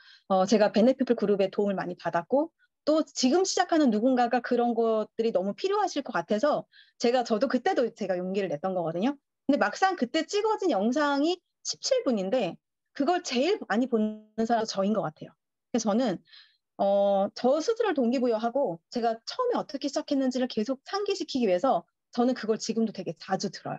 제가 베네피플 그룹의 도움을 많이 받았고 또 지금 시작하는 누군가가 그런 것들이 너무 필요하실 것 같아서 저도 그때도 제가 용기를 냈던 거거든요. 근데 막상 그때 찍어진 영상이 17분인데 그걸 제일 많이 보는 사람은 저인 것 같아요. 그래서 저는 저 스스로를 동기부여하고 제가 처음에 어떻게 시작했는지를 계속 상기시키기 위해서 저는 그걸 지금도 되게 자주 들어요.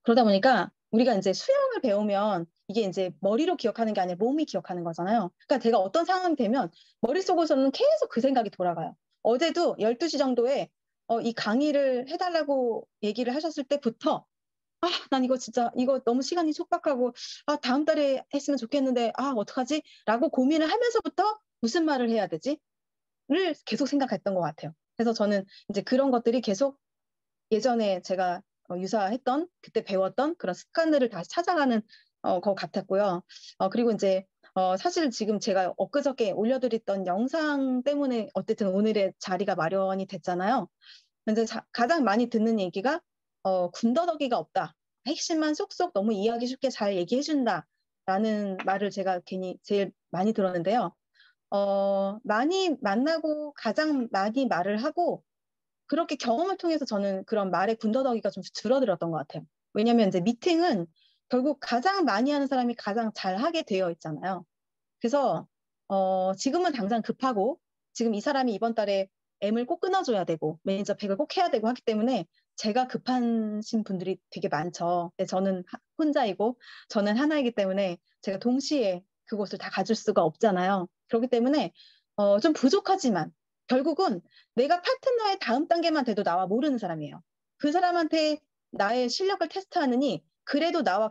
그러다 보니까 우리가 이제 수영을 배우면 이게 이제 머리로 기억하는 게 아니라 몸이 기억하는 거잖아요. 그러니까 제가 어떤 상황이 되면 머릿속에서는 계속 그 생각이 돌아가요. 어제도 12시 정도에 이 강의를 해달라고 얘기를 하셨을 때부터 난 이거 진짜 이거 너무 시간이 촉박하고 다음 달에 했으면 좋겠는데 어떡하지? 라고 고민을 하면서부터 무슨 말을 해야 되지? 를 계속 생각했던 것 같아요. 그래서 저는 이제 그런 것들이 계속 예전에 제가 유사했던 그때 배웠던 그런 습관들을 다시 찾아가는 것 같았고요. 그리고 이제 사실 지금 제가 엊그저께 올려드렸던 영상 때문에 어쨌든 오늘의 자리가 마련이 됐잖아요. 근데 가장 많이 듣는 얘기가 군더더기가 없다. 핵심만 쏙쏙 너무 이해하기 쉽게 잘 얘기해준다라는 말을 제가 괜히 제일 많이 들었는데요. 많이 만나고 가장 많이 말을 하고 그렇게 경험을 통해서 저는 그런 말의 군더더기가 좀 줄어들었던 것 같아요. 왜냐하면 이제 미팅은 결국 가장 많이 하는 사람이 가장 잘하게 되어 있잖아요. 그래서 지금은 당장 급하고 지금 이 사람이 이번 달에 M을 꼭 끊어줘야 되고 매니저 100을 꼭 해야 되고 하기 때문에 제가 급하신 분들이 되게 많죠. 근데 저는 혼자이고 저는 하나이기 때문에 제가 동시에 그곳을 다 가질 수가 없잖아요. 그렇기 때문에 좀 부족하지만 결국은 내가 파트너의 다음 단계만 돼도 나와 모르는 사람이에요. 그 사람한테 나의 실력을 테스트하느니 그래도 나와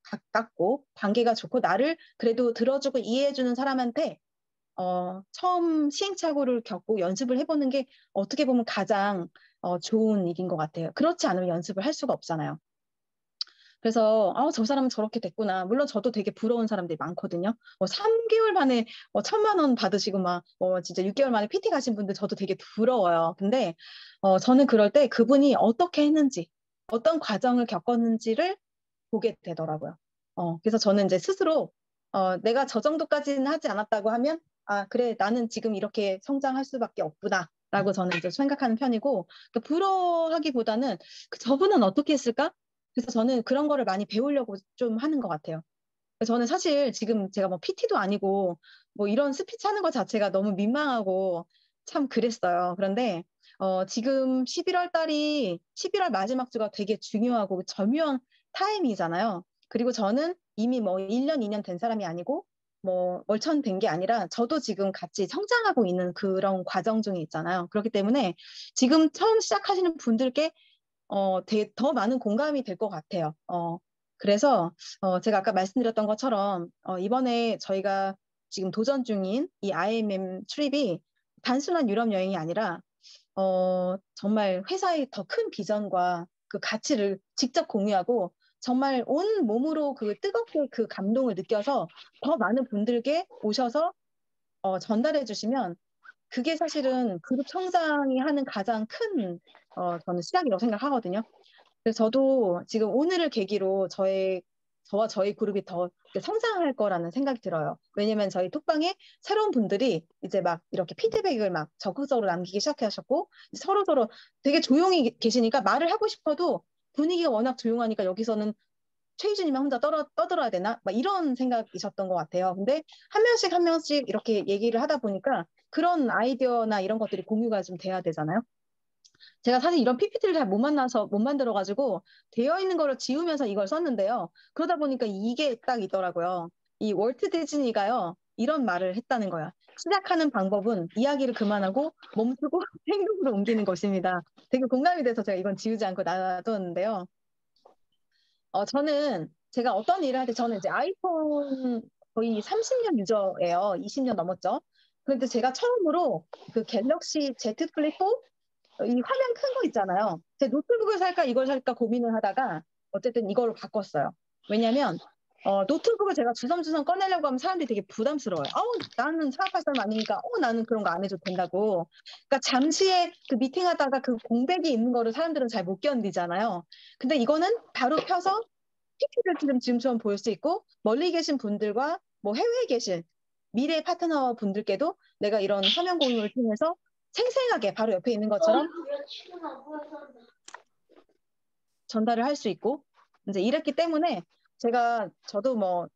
가깝고 관계가 좋고 나를 그래도 들어주고 이해해주는 사람한테 처음 시행착오를 겪고 연습을 해보는 게 어떻게 보면 가장 좋은 일인 것 같아요. 그렇지 않으면 연습을 할 수가 없잖아요. 그래서 저 사람은 저렇게 됐구나. 물론 저도 되게 부러운 사람들이 많거든요. 3개월 만에 1,000만 원 받으시고 막 진짜 6개월 만에 PT 가신 분들 저도 되게 부러워요. 근데 저는 그럴 때 그분이 어떻게 했는지 어떤 과정을 겪었는지를 보게 되더라고요. 그래서 저는 이제 스스로 내가 저 정도까지는 하지 않았다고 하면 그래 나는 지금 이렇게 성장할 수밖에 없구나 라고 저는 이제 생각하는 편이고 그러니까 부러워하기보다는 저분은 어떻게 했을까? 그래서 저는 그런 거를 많이 배우려고 좀 하는 것 같아요. 저는 사실 지금 제가 뭐 PT도 아니고 뭐 이런 스피치 하는 것 자체가 너무 민망하고 참 그랬어요. 그런데 지금 11월 마지막 주가 되게 중요하고 절묘한 타임이잖아요. 그리고 저는 이미 뭐 1년, 2년 된 사람이 아니고 뭐 멀천된 게 아니라 저도 지금 같이 성장하고 있는 그런 과정 중에 있잖아요. 그렇기 때문에 지금 처음 시작하시는 분들께 되게 더 많은 공감이 될 것 같아요. 그래서 제가 아까 말씀드렸던 것처럼 이번에 저희가 지금 도전 중인 이 IMM 트립이 단순한 유럽 여행이 아니라 정말 회사의 더 큰 비전과 그 가치를 직접 공유하고 정말 온 몸으로 그 뜨겁게 그 감동을 느껴서 더 많은 분들께 오셔서 전달해 주시면 그게 사실은 그룹 성장이 하는 가장 큰 저는 시작이라고 생각하거든요. 그래서 저도 지금 오늘을 계기로 저와 저희 그룹이 더 성장할 거라는 생각이 들어요. 왜냐면 저희 톡방에 새로운 분들이 이제 막 이렇게 피드백을 막 적극적으로 남기기 시작하셨고 서로서로 되게 조용히 계시니까 말을 하고 싶어도 분위기가 워낙 조용하니까 여기서는 최희준이만 혼자 떠들어야 되나? 막 이런 생각이셨던 것 같아요. 근데 한 명씩 이렇게 얘기를 하다 보니까 그런 아이디어나 이런 것들이 공유가 좀 돼야 되잖아요. 제가 사실 이런 PPT를 잘 못 만들어가지고 되어 있는 거를 지우면서 이걸 썼는데요. 그러다 보니까 이게 딱 있더라고요. 이 월트 디즈니가요. 이런 말을 했다는 거야. 시작하는 방법은 이야기를 그만하고 멈추고 행동으로 옮기는 것입니다. 되게 공감이 돼서 제가 이건 지우지 않고 놔뒀는데요. 저는 제가 어떤 일을 할 때 저는 이제 아이폰 거의 30년 유저예요. 20년 넘었죠. 그런데 제가 처음으로 그 갤럭시 Z 플립 4 이 화면 큰 거 있잖아요. 제 노트북을 살까 이걸 살까 고민을 하다가 어쨌든 이걸로 바꿨어요. 왜냐면 노트북을 제가 주섬주섬 꺼내려고 하면 사람들이 되게 부담스러워요. 나는 사업할 사람 아니니까 나는 그런 거 안 해줘도 된다고. 그러니까 잠시에 그 미팅하다가 그 공백이 있는 거를 사람들은 잘 못 견디잖아요. 근데 이거는 바로 펴서 PP를 지금처럼 보일 수 있고 멀리 계신 분들과 뭐 해외에 계신 미래 파트너 분들께도 내가 이런 화면 공유를 통해서 생생하게 바로 옆에 있는 것처럼 전달을 할 수 있고 이제 이랬기 때문에 저도 뭐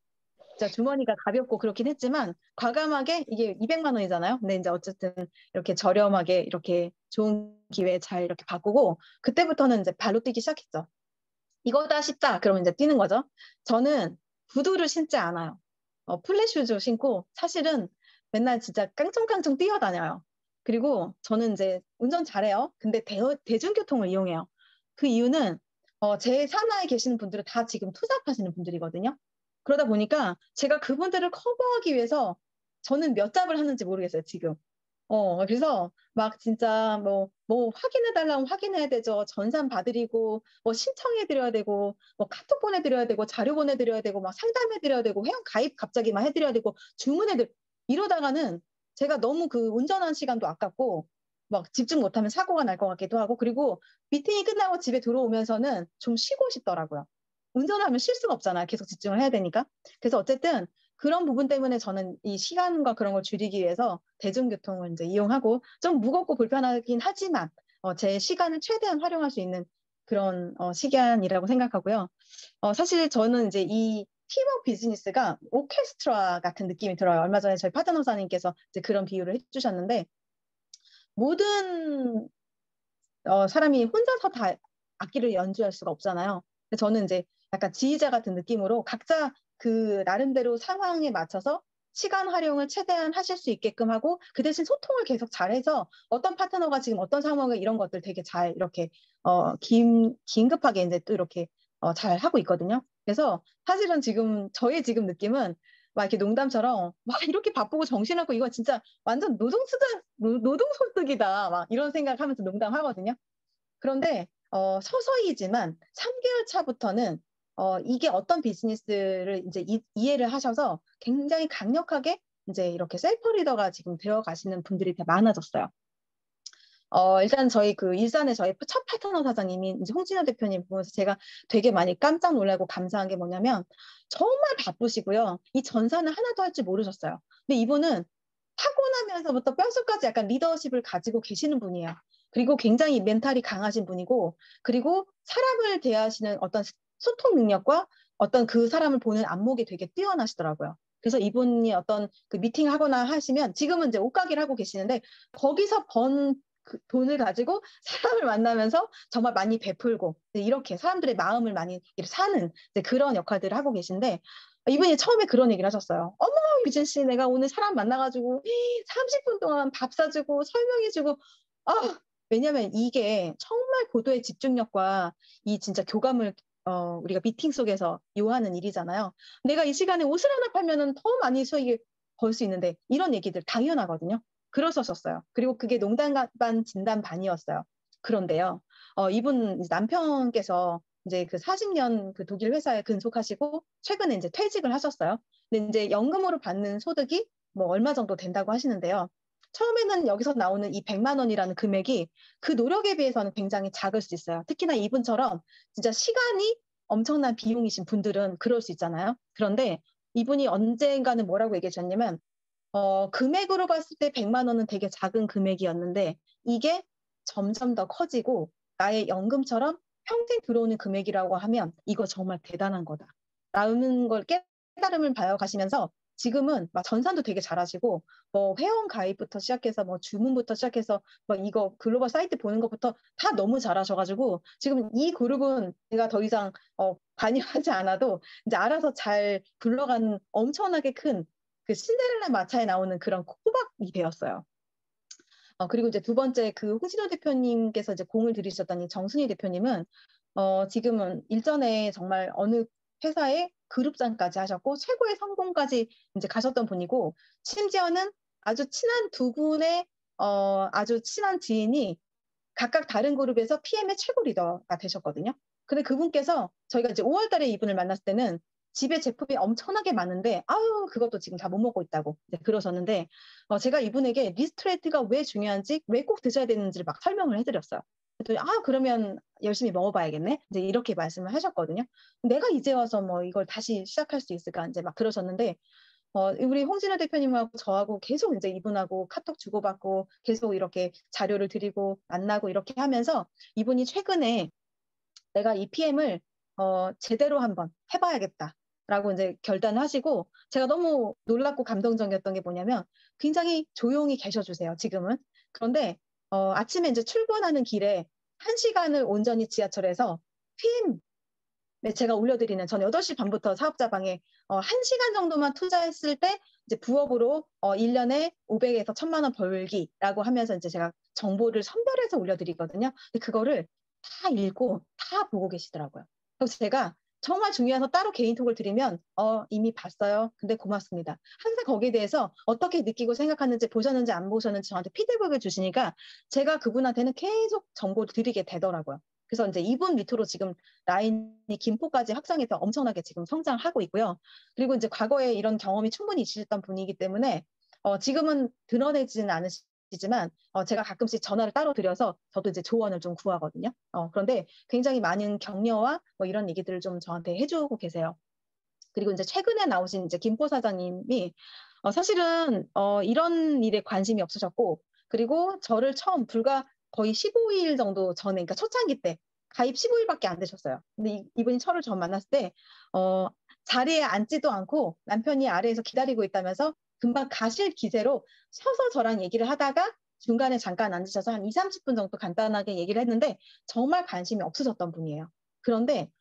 진짜 주머니가 가볍고 그렇긴 했지만 과감하게 이게 200만 원이잖아요. 근데 이제 어쨌든 이렇게 저렴하게 이렇게 좋은 기회에 잘 이렇게 바꾸고 그때부터는 이제 발로 뛰기 시작했죠. 이거다 싶다. 그러면 이제 뛰는 거죠. 저는 구두를 신지 않아요. 플랫 슈즈 신고 사실은 맨날 진짜 깡총깡총 뛰어다녀요. 그리고 저는 이제 운전 잘해요. 근데 대중교통을 이용해요. 그 이유는 제 산하에 계시는 분들은 다 지금 투잡하시는 분들이거든요. 그러다 보니까 제가 그분들을 커버하기 위해서 저는 몇 잡을 하는지 모르겠어요, 지금. 그래서 막 진짜 뭐 확인해달라면 확인해야 되죠. 전산 봐드리고, 뭐 신청해드려야 되고, 뭐 카톡 보내드려야 되고, 자료 보내드려야 되고, 막 상담해드려야 되고, 회원 가입 갑자기 막 해드려야 되고, 이러다가는 제가 너무 그 운전한 시간도 아깝고, 막 집중 못하면 사고가 날 것 같기도 하고, 그리고 미팅이 끝나고 집에 들어오면서는 좀 쉬고 싶더라고요. 운전하면 쉴 수가 없잖아요. 계속 집중을 해야 되니까. 그래서 어쨌든 그런 부분 때문에 저는 이 시간과 그런 걸 줄이기 위해서 대중교통을 이제 이용하고 좀 무겁고 불편하긴 하지만 제 시간을 최대한 활용할 수 있는 그런 시간이라고 생각하고요. 사실 저는 이제 이 팀워크 비즈니스가 오케스트라 같은 느낌이 들어요. 얼마 전에 저희 파트너사님께서 이제 그런 비유를 해주셨는데 모든 사람이 혼자서 다 악기를 연주할 수가 없잖아요. 저는 이제 약간 지휘자 같은 느낌으로 각자 그 나름대로 상황에 맞춰서 시간 활용을 최대한 하실 수 있게끔 하고 그 대신 소통을 계속 잘해서 어떤 파트너가 지금 어떤 상황에 이런 것들 되게 잘 이렇게 긴급하게 이제 또 이렇게 잘 하고 있거든요. 그래서 사실은 저의 느낌은 막 이렇게 농담처럼 막 이렇게 바쁘고 정신없고 이거 진짜 완전 노동소득이다 막 이런 생각하면서 농담하거든요. 그런데 서서히지만 3개월 차부터는 이게 어떤 비즈니스를 이제 이해를 하셔서 굉장히 강력하게 이제 이렇게 셀프 리더가 지금 되어 가시는 분들이 되게 많아졌어요. 일단 저희 그 일산의 저희 첫 파트너 사장님이 이제 홍진호 대표님 보면서 제가 되게 많이 깜짝 놀라고 감사한 게 뭐냐면 정말 바쁘시고요. 이 전사는 하나도 할 줄 모르셨어요. 근데 이분은 타고나면서부터 뼛속까지 약간 리더십을 가지고 계시는 분이에요. 그리고 굉장히 멘탈이 강하신 분이고, 그리고 사람을 대하시는 어떤 소통 능력과 어떤 그 사람을 보는 안목이 되게 뛰어나시더라고요. 그래서 이분이 어떤 그 미팅 하거나 하시면 지금은 이제 옷가게를 하고 계시는데 거기서 번 그 돈을 가지고 사람을 만나면서 정말 많이 베풀고 이렇게 사람들의 마음을 많이 사는 그런 역할들을 하고 계신데 이분이 처음에 그런 얘기를 하셨어요. 어머, 유진 씨, 내가 오늘 사람 만나가지고 30분 동안 밥 사주고 설명해주고, 왜냐면 이게 정말 고도의 집중력과 이 진짜 교감을 우리가 미팅 속에서 요하는 일이잖아요. 내가 이 시간에 옷을 하나 팔면은 더 많이 수익을 벌 수 있는데 이런 얘기들 당연하거든요. 그러셨었어요. 그리고 그게 농담 반 진담 반이었어요. 그런데요, 이분 남편께서 이제 그 40년 그 독일 회사에 근속하시고 최근에 이제 퇴직을 하셨어요. 근데 이제 연금으로 받는 소득이 뭐 얼마 정도 된다고 하시는데요. 처음에는 여기서 나오는 이 100만 원이라는 금액이 그 노력에 비해서는 굉장히 작을 수 있어요. 특히나 이분처럼 진짜 시간이 엄청난 비용이신 분들은 그럴 수 있잖아요. 그런데 이분이 언젠가는 뭐라고 얘기해 주셨냐면 금액으로 봤을 때 100만 원은 되게 작은 금액이었는데 이게 점점 더 커지고 나의 연금처럼 평생 들어오는 금액이라고 하면 이거 정말 대단한 거다. 라는 걸 깨달음을 봐요 가시면서 지금은 막 전산도 되게 잘하시고 뭐 회원 가입부터 시작해서 뭐 주문부터 시작해서 뭐 이거 글로벌 사이트 보는 것부터 다 너무 잘하셔가지고 지금 이 그룹은 제가 더 이상 관여하지 않아도 이제 알아서 잘 굴러가는 엄청나게 큰 그 신데렐라 마차에 나오는 그런 호박이 되었어요. 그리고 이제 두 번째 그 홍진호 대표님께서 이제 공을 들이셨던 이 정순희 대표님은 지금은 일전에 정말 어느 회사의 그룹장까지 하셨고 최고의 성공까지 이제 가셨던 분이고 심지어는 아주 친한 두 분의 아주 친한 지인이 각각 다른 그룹에서 PM의 최고 리더가 되셨거든요. 근데 그분께서 저희가 이제 5월 달에 이분을 만났을 때는 집에 제품이 엄청나게 많은데 아유 그것도 지금 다 못 먹고 있다고 그러셨는데 제가 이분에게 리스트레이트가 왜 중요한지 왜 꼭 드셔야 되는지를 막 설명을 해드렸어요. 그랬더니 그러면 열심히 먹어봐야겠네 이제 이렇게 말씀을 하셨거든요. 내가 이제 와서 뭐 이걸 다시 시작할 수 있을까 이제 막 그러셨는데 우리 홍진호 대표님하고 저하고 계속 이제 이분하고 카톡 주고받고 계속 이렇게 자료를 드리고 만나고 이렇게 하면서 이분이 최근에 내가 이 PM을 제대로 한번 해봐야겠다라고 이제 결단을 하시고 제가 너무 놀랍고 감동적이었던 게 뭐냐면 굉장히 조용히 계셔주세요, 지금은. 그런데 아침에 이제 출근하는 길에 1시간을 온전히 지하철에서 PM 네, 제가 올려드리는 전 8시 반부터 사업자 방에 1시간 정도만 투자했을 때 이제 부업으로 1년에 500에서 1000만 원 벌기라고 하면서 이제 제가 정보를 선별해서 올려드리거든요. 근데 그거를 다 읽고 다 보고 계시더라고요. 그래서 제가 정말 중요해서 따로 개인톡을 드리면 이미 봤어요. 근데 고맙습니다. 항상 거기에 대해서 어떻게 느끼고 생각하는지 보셨는지 안 보셨는지 저한테 피드백을 주시니까 제가 그분한테는 계속 정보를 드리게 되더라고요. 그래서 이제 이분 밑으로 지금 라인이 김포까지 확장해서 엄청나게 지금 성장하고 있고요. 그리고 이제 과거에 이런 경험이 충분히 있으셨던 분이기 때문에 지금은 드러내지는 않으시지만 제가 가끔씩 전화를 따로 드려서 저도 이제 조언을 좀 구하거든요. 그런데 굉장히 많은 격려와 뭐 이런 얘기들을 좀 저한테 해주고 계세요. 그리고 이제 최근에 나오신 이제 김포 사장님이 사실은 이런 일에 관심이 없으셨고 그리고 저를 처음 불과 거의 15일 정도 전에 그러니까 초창기 때 가입 15일밖에 안 되셨어요. 근데 이분이 저를 처음 만났을 때 자리에 앉지도 않고 남편이 아래에서 기다리고 있다면서 금방 가실 기세로 서서 저랑 얘기를 하다가 중간에 잠깐 앉으셔서 한 2, 30분 정도 간단하게 얘기를 했는데 정말 관심이 없으셨던 분이에요. 그런데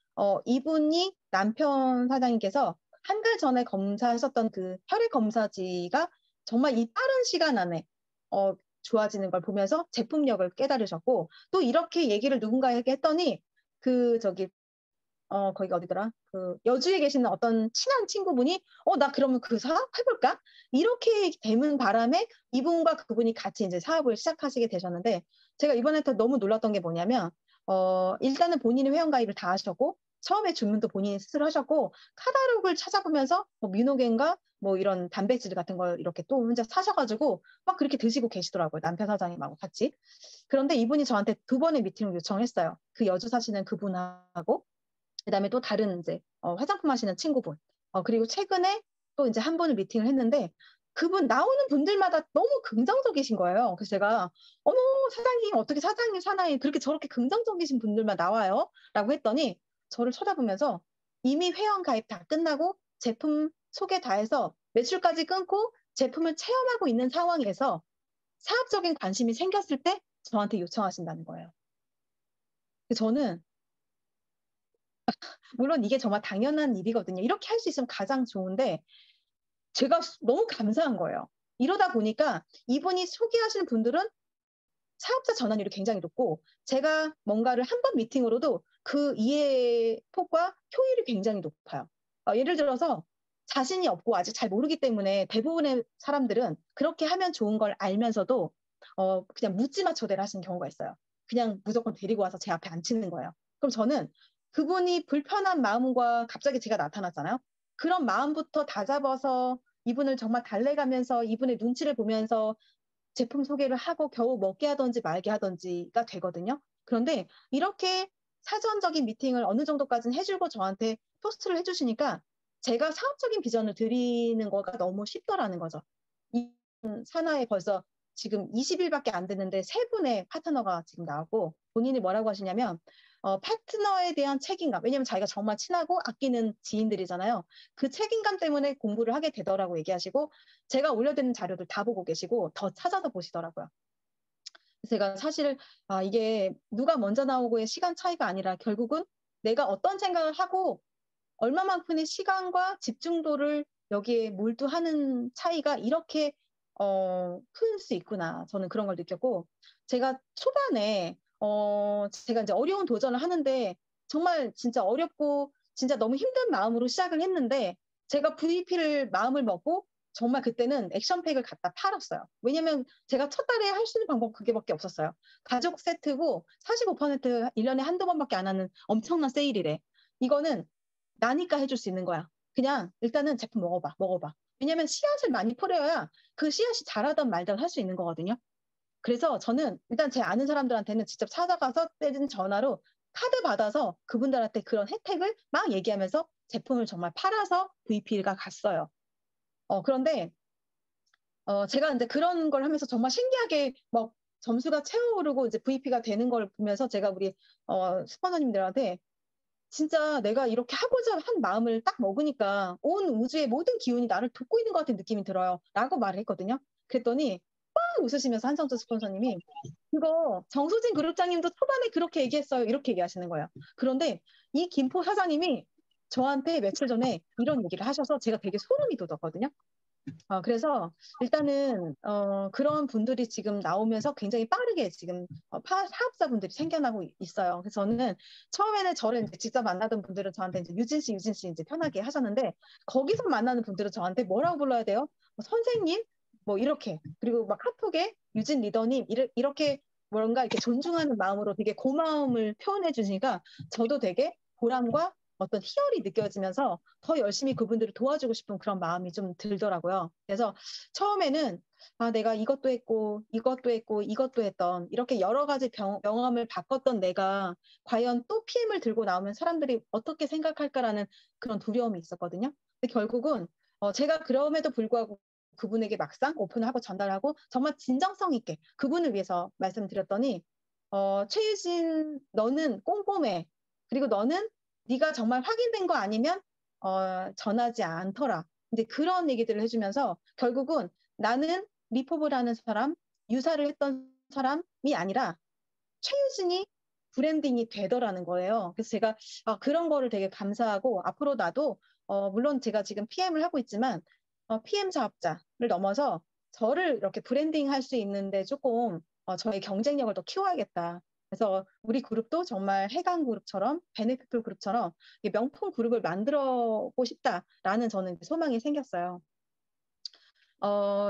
이분이 남편 사장님께서 한 달 전에 검사하셨던 그 혈액 검사지가 정말 이 빠른 시간 안에 좋아지는 걸 보면서 제품력을 깨달으셨고 또 이렇게 얘기를 누군가에게 했더니 그 저기 거기가 어디더라? 그 여주에 계시는 어떤 친한 친구분이 나 그러면 그 사업 해볼까? 이렇게 되는 바람에 이분과 그분이 같이 이제 사업을 시작하시게 되셨는데 제가 이번에 또 너무 놀랐던 게 뭐냐면 일단은 본인이 회원가입을 다 하셨고 처음에 주문도 본인이 스스로 하셨고 카탈로그를 찾아보면서 뭐 미노겐과 뭐 이런 단백질 같은 걸 이렇게 또 혼자 사셔가지고 막 그렇게 드시고 계시더라고요. 남편 사장님하고 같이. 그런데 이분이 저한테 2번의 미팅을 요청했어요. 그 여주 사시는 그분하고 그다음에 또 다른 이제 화장품 하시는 친구분 그리고 최근에 또 이제 한 번을 미팅을 했는데 그분 나오는 분들마다 너무 긍정적이신 거예요. 그래서 제가 어머 사장님 어떻게 사장님 사나이 그렇게 저렇게 긍정적이신 분들만 나와요? 라고 했더니 저를 쳐다보면서 이미 회원 가입 다 끝나고 제품 소개 다 해서 매출까지 끊고 제품을 체험하고 있는 상황에서 사업적인 관심이 생겼을 때 저한테 요청하신다는 거예요. 저는 물론 이게 정말 당연한 일이거든요. 이렇게 할 수 있으면 가장 좋은데 제가 너무 감사한 거예요. 이러다 보니까 이분이 소개하시는 분들은 사업자 전환율이 굉장히 높고 제가 뭔가를 한 번 미팅으로도 그 이해 폭과 효율이 굉장히 높아요. 예를 들어서 자신이 없고 아직 잘 모르기 때문에 대부분의 사람들은 그렇게 하면 좋은 걸 알면서도 그냥 묻지마 초대를 하시는 경우가 있어요. 그냥 무조건 데리고 와서 제 앞에 앉히는 거예요. 그럼 저는 그분이 불편한 마음과 갑자기 제가 나타났잖아요. 그런 마음부터 다잡아서 이분을 정말 달래가면서 이분의 눈치를 보면서 제품 소개를 하고 겨우 먹게 하든지 말게 하든지가 되거든요. 그런데 이렇게 사전적인 미팅을 어느 정도까지는 해주고 저한테 토스트를 해주시니까 제가 사업적인 비전을 드리는 거가 너무 쉽더라는 거죠. 이 산하에 벌써 지금 20일밖에 안 됐는데 세 분의 파트너가 지금 나오고 본인이 뭐라고 하시냐면 파트너에 대한 책임감, 왜냐면 자기가 정말 친하고 아끼는 지인들이잖아요. 그 책임감 때문에 공부를 하게 되더라고 얘기하시고 제가 올려드린 자료들 다 보고 계시고 더 찾아서 보시더라고요. 제가 사실 이게 누가 먼저 나오고의 시간 차이가 아니라 결국은 내가 어떤 생각을 하고 얼마만큼의 시간과 집중도를 여기에 몰두하는 차이가 이렇게 클 수 있구나. 저는 그런 걸 느꼈고 제가 초반에 제가 이제 어려운 도전을 하는데 정말 진짜 어렵고 진짜 너무 힘든 마음으로 시작을 했는데 제가 VP를 마음을 먹고 정말 그때는 액션팩을 갖다 팔았어요. 왜냐면 제가 첫 달에 할 수 있는 방법 그게밖에 없었어요. 가족 세트고 45% 1년에 한두 번밖에 안 하는 엄청난 세일이래. 이거는 나니까 해줄 수 있는 거야. 그냥 일단은 제품 먹어봐. 왜냐면 씨앗을 많이 뿌려야 그 씨앗이 자라든 말든 할 수 있는 거거든요. 그래서 저는 일단 제 아는 사람들한테는 직접 찾아가서 떼진 전화로 카드 받아서 그분들한테 그런 혜택을 막 얘기하면서 제품을 정말 팔아서 VP가 갔어요. 그런데 제가 이제 그런 걸 하면서 정말 신기하게 막 점수가 채워오르고 이제 VP가 되는 걸 보면서 제가 우리 스폰서님들한테 진짜 내가 이렇게 하고자 한 마음을 딱 먹으니까 온 우주의 모든 기운이 나를 돕고 있는 것 같은 느낌이 들어요. 라고 말을 했거든요. 그랬더니 빡 웃으시면서 한성주 스폰서님이 그거 정수진 그룹장님도 초반에 그렇게 얘기했어요. 이렇게 얘기하시는 거예요. 그런데 이 김포 사장님이 저한테 며칠 전에 이런 얘기를 하셔서 제가 되게 소름이 돋았거든요. 그래서 일단은 그런 분들이 지금 나오면서 굉장히 빠르게 지금 사업자분들이 생겨나고 있어요. 그래서 저는 처음에는 저를 이제 직접 만나던 분들은 저한테 이제 유진 씨 이제 편하게 하셨는데 거기서 만나는 분들은 저한테 뭐라고 불러야 돼요? 선생님? 뭐 이렇게 그리고 막 카톡에 유진 리더님 이렇게 뭔가 이렇게 존중하는 마음으로 되게 고마움을 표현해 주시니까 저도 되게 보람과 어떤 희열이 느껴지면서 더 열심히 그분들을 도와주고 싶은 그런 마음이 좀 들더라고요. 그래서 처음에는 내가 이것도 했고 이것도 했던 이렇게 여러 가지 경험을 바꿨던 내가 과연 또 PM을 들고 나오면 사람들이 어떻게 생각할까라는 그런 두려움이 있었거든요. 근데 결국은 제가 그럼에도 불구하고 그분에게 막상 오픈하고 전달하고 정말 진정성 있게 그분을 위해서 말씀드렸더니 최유진 너는 꼼꼼해. 그리고 너는 네가 정말 확인된 거 아니면 전하지 않더라. 이제 그런 얘기들을 해주면서 결국은 나는 리포브라는 사람, 유사를 했던 사람이 아니라 최유진이 브랜딩이 되더라는 거예요. 그래서 제가 그런 거를 되게 감사하고 앞으로 나도 물론 제가 지금 PM을 하고 있지만 PM 사업자를 넘어서 저를 이렇게 브랜딩 할 수 있는데 조금 저의 경쟁력을 더 키워야겠다. 그래서 우리 그룹도 정말 해강 그룹처럼 베네피플 그룹처럼 명품 그룹을 만들어보고 싶다라는 저는 소망이 생겼어요.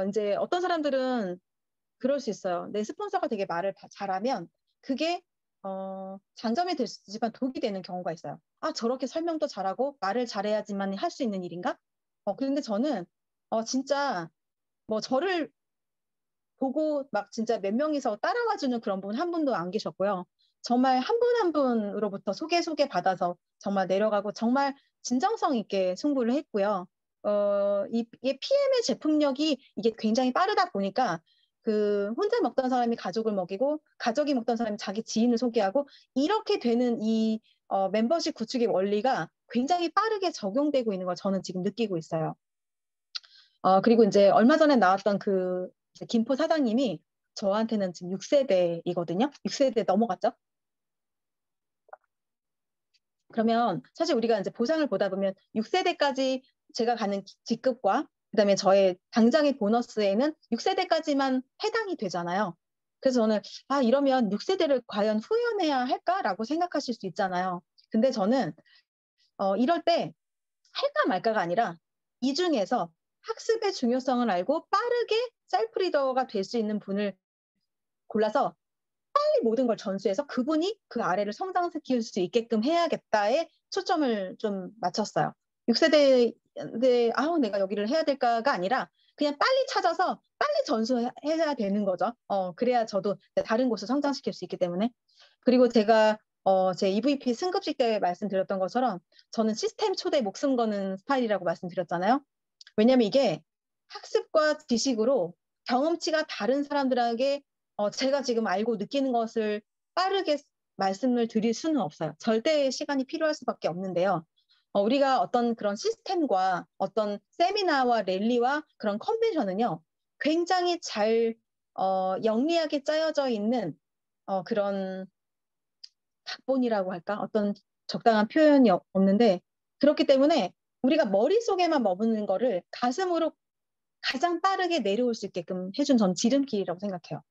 이제 어떤 사람들은 그럴 수 있어요. 내 스폰서가 되게 말을 잘하면 그게 장점이 될 수 있지만 독이 되는 경우가 있어요. 저렇게 설명도 잘하고 말을 잘해야지만 할 수 있는 일인가? 그런데 저는 진짜 뭐 저를 보고 막 진짜 몇 명이서 따라와주는 그런 분 한 분도 안 계셨고요. 정말 한 분 한 분으로부터 소개 받아서 정말 내려가고 정말 진정성 있게 승부를 했고요. 이게 PM의 제품력이 이게 굉장히 빠르다 보니까 그 혼자 먹던 사람이 가족을 먹이고 가족이 먹던 사람이 자기 지인을 소개하고 이렇게 되는 이 멤버십 구축의 원리가 굉장히 빠르게 적용되고 있는 걸 저는 지금 느끼고 있어요. 그리고 이제 얼마 전에 나왔던 그 김포 사장님이 저한테는 지금 6세대이거든요. 6세대 넘어갔죠. 그러면 사실 우리가 이제 보상을 보다 보면 6세대까지 제가 가는 직급과 그다음에 저의 당장의 보너스에는 6세대까지만 해당이 되잖아요. 그래서 저는 이러면 6세대를 과연 후원해야 할까라고 생각하실 수 있잖아요. 근데 저는 이럴 때 할까 말까가 아니라 이 중에서 학습의 중요성을 알고 빠르게 셀프 리더가 될 수 있는 분을 골라서 빨리 모든 걸 전수해서 그분이 그 아래를 성장시킬 수 있게끔 해야겠다에 초점을 좀 맞췄어요. 6세대인데 아우 내가 여기를 해야 될까가 아니라 그냥 빨리 찾아서 빨리 전수해야 되는 거죠. 그래야 저도 다른 곳을 성장시킬 수 있기 때문에. 그리고 제가 제 EVP 승급식 때 말씀드렸던 것처럼 저는 시스템 초대에 목숨 거는 스타일이라고 말씀드렸잖아요. 왜냐하면 이게 학습과 지식으로 경험치가 다른 사람들에게 제가 지금 알고 느끼는 것을 빠르게 말씀을 드릴 수는 없어요. 절대 시간이 필요할 수밖에 없는데요. 우리가 어떤 그런 시스템과 어떤 세미나와 랠리와 그런 컨벤션은요, 굉장히 잘 영리하게 짜여져 있는 그런 각본이라고 할까? 어떤 적당한 표현이 없는데 그렇기 때문에 우리가 머릿속에만 머무는 거를 가슴으로 가장 빠르게 내려올 수 있게끔 해준 전 지름길이라고 생각해요.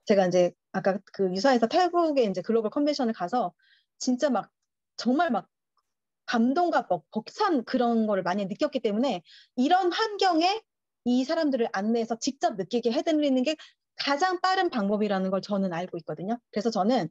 제가 이제 아까 그 유사에서 태국에 이제 글로벌 컨벤션을 가서 진짜 막 정말 막 감동과 벅찬 그런 거를 많이 느꼈기 때문에 이런 환경에 이 사람들을 안내해서 직접 느끼게 해드리는 게 가장 빠른 방법이라는 걸 저는 알고 있거든요. 그래서 저는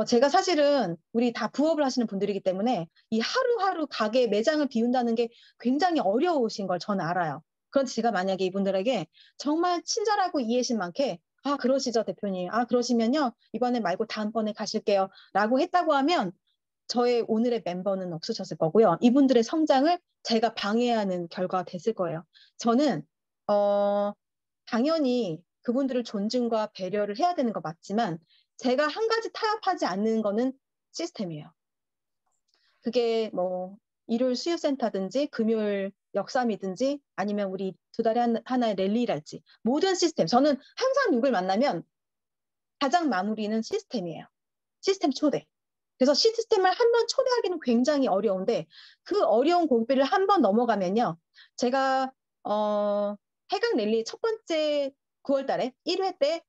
제가 사실은 우리 다 부업을 하시는 분들이기 때문에 이 하루하루 가게 매장을 비운다는 게 굉장히 어려우신 걸 저는 알아요. 그런 제가 만약에 이분들에게 정말 친절하고 이해심 많게 아 그러시죠 대표님. 아 그러시면요 이번에 말고 다음번에 가실게요 라고 했다고 하면 저의 오늘의 멤버는 없으셨을 거고요. 이분들의 성장을 제가 방해하는 결과가 됐을 거예요. 저는 당연히 그분들을 존중과 배려를 해야 되는 거 맞지만 제가 한 가지 타협하지 않는 거는 시스템이에요. 그게 뭐 일요일 수유센터든지 금요일 역삼이든지 아니면 우리 두 달에 하나의 랠리랄지 모든 시스템. 저는 항상 누굴 만나면 가장 마무리는 시스템이에요. 시스템 초대. 그래서 시스템을 한 번 초대하기는 굉장히 어려운데 그 어려운 고비를 한 번 넘어가면요. 제가 해강 랠리 첫 번째 9월 달에 1회 때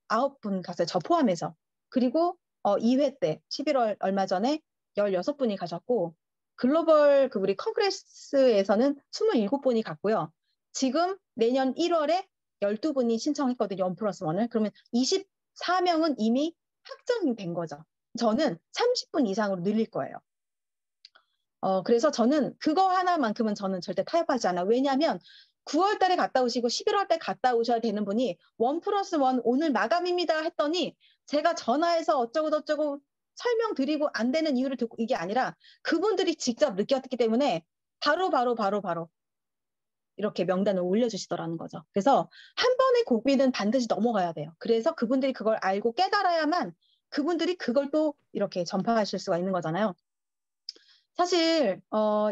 9분 갔어요. 저 포함해서. 그리고 2회 때 11월 얼마 전에 16분이 가셨고 글로벌 그 우리 컨그레스에서는 27분이 갔고요. 지금 내년 1월에 12분이 신청했거든요. 1+1을. 그러면 24명은 이미 확정이 된 거죠. 저는 30분 이상으로 늘릴 거예요. 그래서 저는 그거 하나만큼은 저는 절대 타협하지 않아요. 왜냐하면 9월 달에 갔다 오시고 11월 달 갔다 오셔야 되는 분이 1+1 오늘 마감입니다 했더니 제가 전화해서 어쩌고 설명드리고 안 되는 이유를 듣고 이게 아니라 그분들이 직접 느꼈기 때문에 바로 이렇게 명단을 올려주시더라는 거죠. 그래서 한 번의 고비는 반드시 넘어가야 돼요. 그래서 그분들이 그걸 알고 깨달아야만 그분들이 그걸 또 이렇게 전파하실 수가 있는 거잖아요. 사실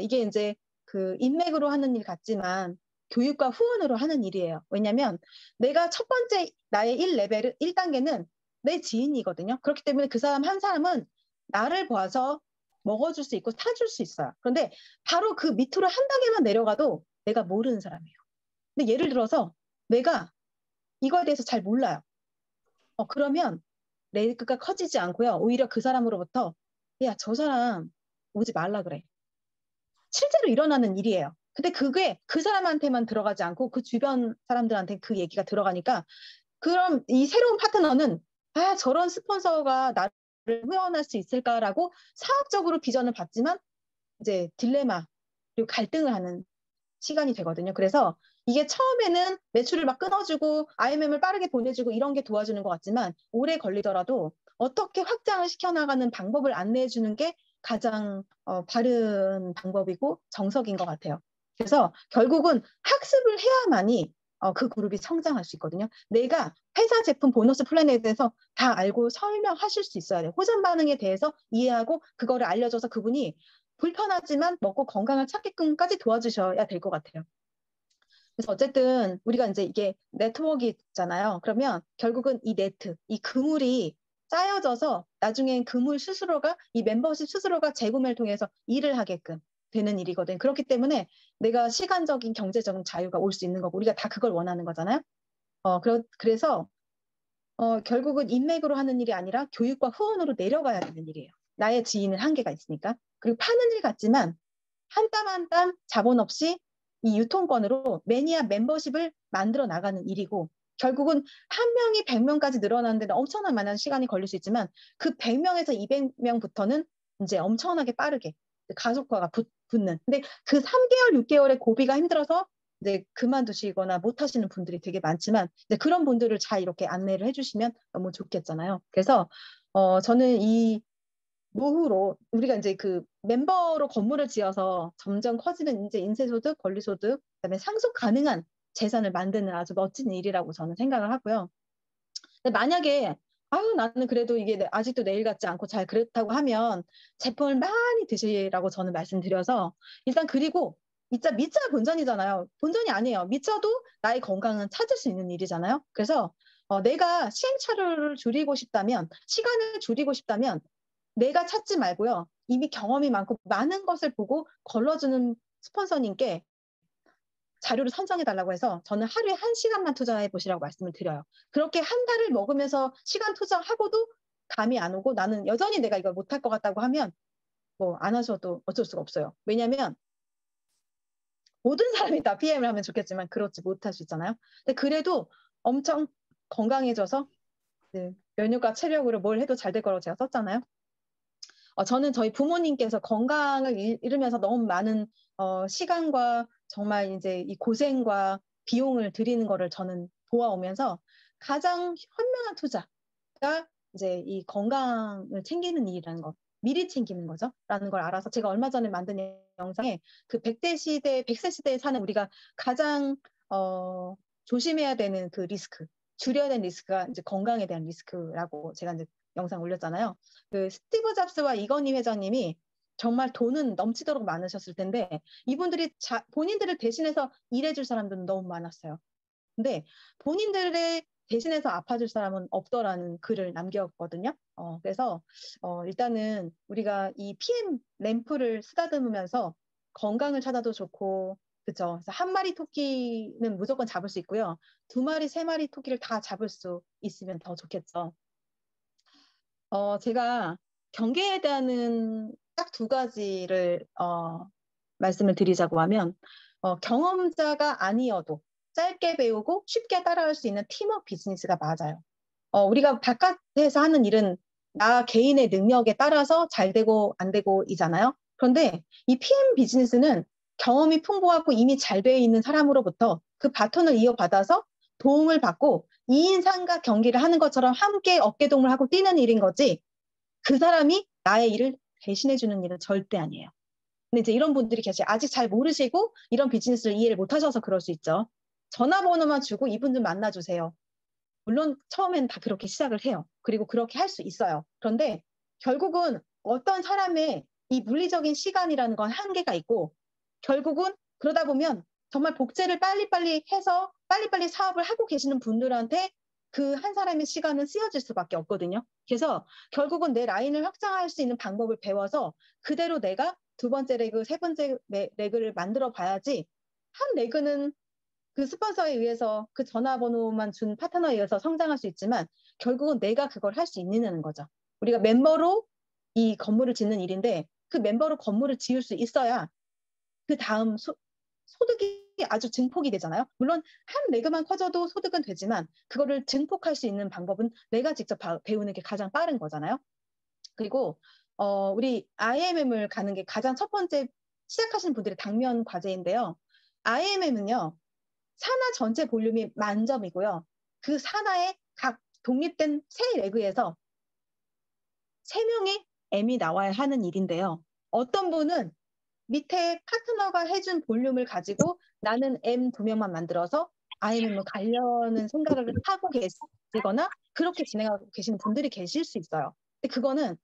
이게 이제 그 인맥으로 하는 일 같지만 교육과 후원으로 하는 일이에요. 왜냐하면 내가 첫 번째 나의 1레벨은 1단계는 내 지인이거든요. 그렇기 때문에 그 사람 한 사람은 나를 봐서 먹어줄 수 있고 사줄 수 있어요. 그런데 바로 그 밑으로 한 단계만 내려가도 내가 모르는 사람이에요. 근데 예를 들어서 내가 이거에 대해서 잘 몰라요. 그러면 레이크가 커지지 않고요. 오히려 그 사람으로부터 야, 저 사람 오지 말라 그래. 실제로 일어나는 일이에요. 근데 그게 그 사람한테만 들어가지 않고 그 주변 사람들한테 그 얘기가 들어가니까 그럼 이 새로운 파트너는 아, 저런 스폰서가 나를 후원할 수 있을까라고 사업적으로 비전을 봤지만 이제 딜레마 그리고 갈등을 하는 시간이 되거든요. 그래서 이게 처음에는 매출을 막 끊어주고 IMM을 빠르게 보내주고 이런 게 도와주는 것 같지만 오래 걸리더라도 어떻게 확장을 시켜나가는 방법을 안내해 주는 게 가장 바른 방법이고 정석인 것 같아요. 그래서 결국은 학습을 해야만이 그 그룹이 성장할 수 있거든요. 내가 회사 제품 보너스 플랜에 대해서 다 알고 설명하실 수 있어야 돼요. 호전 반응에 대해서 이해하고 그거를 알려줘서 그분이 불편하지만 먹고 건강을 찾게끔까지 도와주셔야 될 것 같아요. 그래서 어쨌든 우리가 이제 이게 네트워크잖아요. 그러면 결국은 이 네트, 이 그물이 짜여져서 나중엔 그물 스스로가 이 멤버십 스스로가 재구매를 통해서 일을 하게끔 되는 일이거든요. 그렇기 때문에 내가 시간적인 경제적인 자유가 올 수 있는 거고 우리가 다 그걸 원하는 거잖아요. 그래서 결국은 인맥으로 하는 일이 아니라 교육과 후원으로 내려가야 되는 일이에요. 나의 지인은 한계가 있으니까. 그리고 파는 일 같지만 한 땀 한 땀 자본 없이 이 유통권으로 매니아 멤버십을 만들어 나가는 일이고 결국은 한 명이 100명까지 늘어나는데 엄청난 많은 시간이 걸릴 수 있지만 그 100명에서 200명부터는 이제 엄청나게 빠르게 가속화가 붙는. 근데 그 3개월, 6개월의 고비가 힘들어서 이제 그만두시거나 못 하시는 분들이 되게 많지만 이제 그런 분들을 잘 이렇게 안내를 해주시면 너무 좋겠잖아요. 그래서 저는 이 노후로 우리가 이제 그 멤버로 건물을 지어서 점점 커지는 이제 인세소득, 권리소득, 그다음에 상속 가능한 재산을 만드는 아주 멋진 일이라고 저는 생각을 하고요. 근데 만약에 아유 나는 그래도 이게 아직도 내일 같지 않고 잘 그렇다고 하면 제품을 많이 드시라고 저는 말씀드려서 일단 그리고 미자 본전이잖아요. 본전이 아니에요. 미쳐도 나의 건강은 찾을 수 있는 일이잖아요. 그래서 내가 시행착오를 줄이고 싶다면 시간을 줄이고 싶다면 내가 찾지 말고요. 이미 경험이 많고 많은 것을 보고 걸러주는 스폰서님께 자료를 선정해 달라고 해서 저는 하루에 1시간만 투자해 보시라고 말씀을 드려요. 그렇게 한 달을 먹으면서 시간 투자하고도 감이 안 오고 나는 여전히 내가 이걸 못할 것 같다고 하면 뭐 안 하셔도 어쩔 수가 없어요. 왜냐하면 모든 사람이 다 PM을 하면 좋겠지만 그렇지 못할 수 있잖아요. 근데 그래도 엄청 건강해져서 네, 면역과 체력으로 뭘 해도 잘 될 거라고 제가 썼잖아요. 저는 저희 부모님께서 건강을 잃으면서 너무 많은 시간과 정말 이제 이 고생과 비용을 들이는 거를 저는 보아오면서 가장 현명한 투자가 이제 이 건강을 챙기는 일이라는 것, 미리 챙기는 거죠. 라는 걸 알아서 제가 얼마 전에 만든 영상에 그 100세 시대에 사는 우리가 가장 조심해야 되는 그 리스크, 줄여야 되는 리스크가 이제 건강에 대한 리스크라고 제가 이제 영상 올렸잖아요. 그 스티브 잡스와 이건희 회장님이 정말 돈은 넘치도록 많으셨을 텐데 이분들이 본인들을 대신해서 일해줄 사람들은 너무 많았어요. 근데 본인들의 대신해서 아파줄 사람은 없더라는 글을 남겼거든요. 그래서 일단은 우리가 이 PM 램프를 쓰다듬으면서 건강을 찾아도 좋고 그렇죠. 그래서 한 마리 토끼는 무조건 잡을 수 있고요. 2마리, 3마리 토끼를 다 잡을 수 있으면 더 좋겠죠. 제가 경계에 대한 딱 2가지를 말씀을 드리자고 하면 경험자가 아니어도 짧게 배우고 쉽게 따라할 수 있는 팀워크 비즈니스가 맞아요. 우리가 바깥에서 하는 일은 나 개인의 능력에 따라서 잘 되고 안 되고이잖아요. 그런데 이 PM 비즈니스는 경험이 풍부하고 이미 잘 되어 있는 사람으로부터 그 바톤을 이어받아서 도움을 받고 2인 삼각 경기를 하는 것처럼 함께 어깨동무를 하고 뛰는 일인 거지 그 사람이 나의 일을 대신해 주는 일은 절대 아니에요. 근데 이제 이런 분들이 아직 잘 모르시고 이런 비즈니스를 이해를 못 하셔서 그럴 수 있죠. 전화번호만 주고 이분 좀 만나주세요. 물론 처음엔 다 그렇게 시작을 해요. 그리고 그렇게 할 수 있어요. 그런데 결국은 어떤 사람의 이 물리적인 시간이라는 건 한계가 있고 결국은 그러다 보면 정말 복제를 빨리빨리 해서 빨리빨리 사업을 하고 계시는 분들한테 그 한 사람의 시간은 쓰여질 수밖에 없거든요. 그래서 결국은 내 라인을 확장할 수 있는 방법을 배워서 그대로 내가 2번째 레그, 3번째 레그를 만들어 봐야지 한 레그는 그 스폰서에 의해서 그 전화번호만 준 파트너에 의해서 성장할 수 있지만 결국은 내가 그걸 할 수 있느냐는 거죠. 우리가 멤버로 이 건물을 짓는 일인데 그 멤버로 건물을 지을 수 있어야 그 다음 소득이 아주 증폭이 되잖아요. 물론 한 레그만 커져도 소득은 되지만 그거를 증폭할 수 있는 방법은 내가 직접 배우는 게 가장 빠른 거잖아요. 그리고 우리 IMM을 가는 게 가장 첫 번째 시작하시는 분들의 당면 과제인데요. IMM은요. 산하 전체 볼륨이 만점이고요. 그 산하의 각 독립된 세 레그에서 3명의 M이 나와야 하는 일인데요. 어떤 분은 밑에 파트너가 해준 볼륨을 가지고 나는 M 2명만 만들어서 IMM을 가려는 생각을 하고 계시거나 그렇게 진행하고 계시는 분들이 계실 수 있어요. 근데 그거는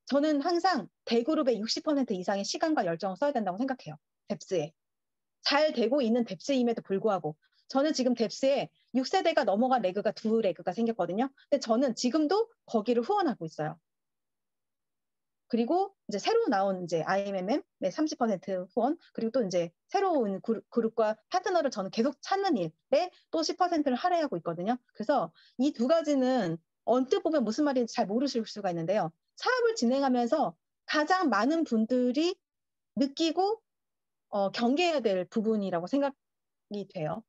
저는 항상 대그룹의 60% 이상의 시간과 열정을 써야 된다고 생각해요. 뎁스에. 잘 되고 있는 뎁스임에도 불구하고 저는 지금 뎁스에 6세대가 넘어간 레그가 2레그가 생겼거든요. 근데 저는 지금도 거기를 후원하고 있어요. 그리고 이제 새로 나온 이제 IMM의 30% 후원, 그리고 또 이제 새로운 그룹과 파트너를 저는 계속 찾는 일에 또 10%를 할애하고 있거든요. 그래서 이 2가지는 언뜻 보면 무슨 말인지 잘 모르실 수가 있는데요. 사업을 진행하면서 가장 많은 분들이 느끼고 경계해야 될 부분이라고 생각이 돼요.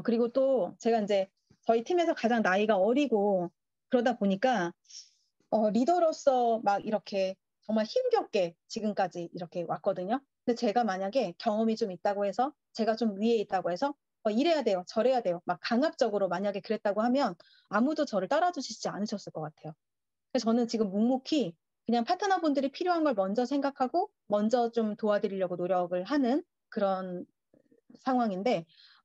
그리고 또 제가 이제 저희 팀에서 가장 나이가 어리고 그러다 보니까 리더로서 막 이렇게 정말 힘겹게 지금까지 이렇게 왔거든요. 근데 제가 만약에 경험이 좀 있다고 해서 제가 좀 위에 있다고 해서 이래야 돼요, 저래야 돼요. 막 강압적으로 만약에 그랬다고 하면 아무도 저를 따라주시지 않으셨을 것 같아요. 그래서 저는 지금 묵묵히 그냥 파트너분들이 필요한 걸 먼저 생각하고 먼저 좀 도와드리려고 노력을 하는 그런 상황인데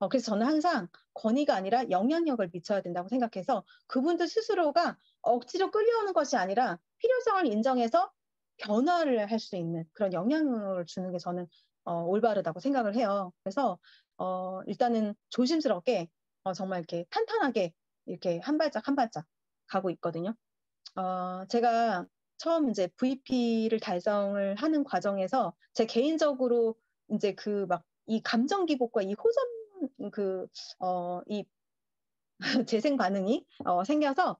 그래서 저는 항상 권위가 아니라 영향력을 미쳐야 된다고 생각해서 그분들 스스로가 억지로 끌려오는 것이 아니라 필요성을 인정해서 변화를 할 수 있는 그런 영향을 주는 게 저는 올바르다고 생각을 해요. 그래서 일단은 조심스럽게 정말 이렇게 탄탄하게 이렇게 한 발짝 한 발짝 가고 있거든요. 제가 처음 이제 VP를 달성을 하는 과정에서 제 개인적으로 이제 그 막 이 감정 기복과 이 호전 이 재생 반응이 생겨서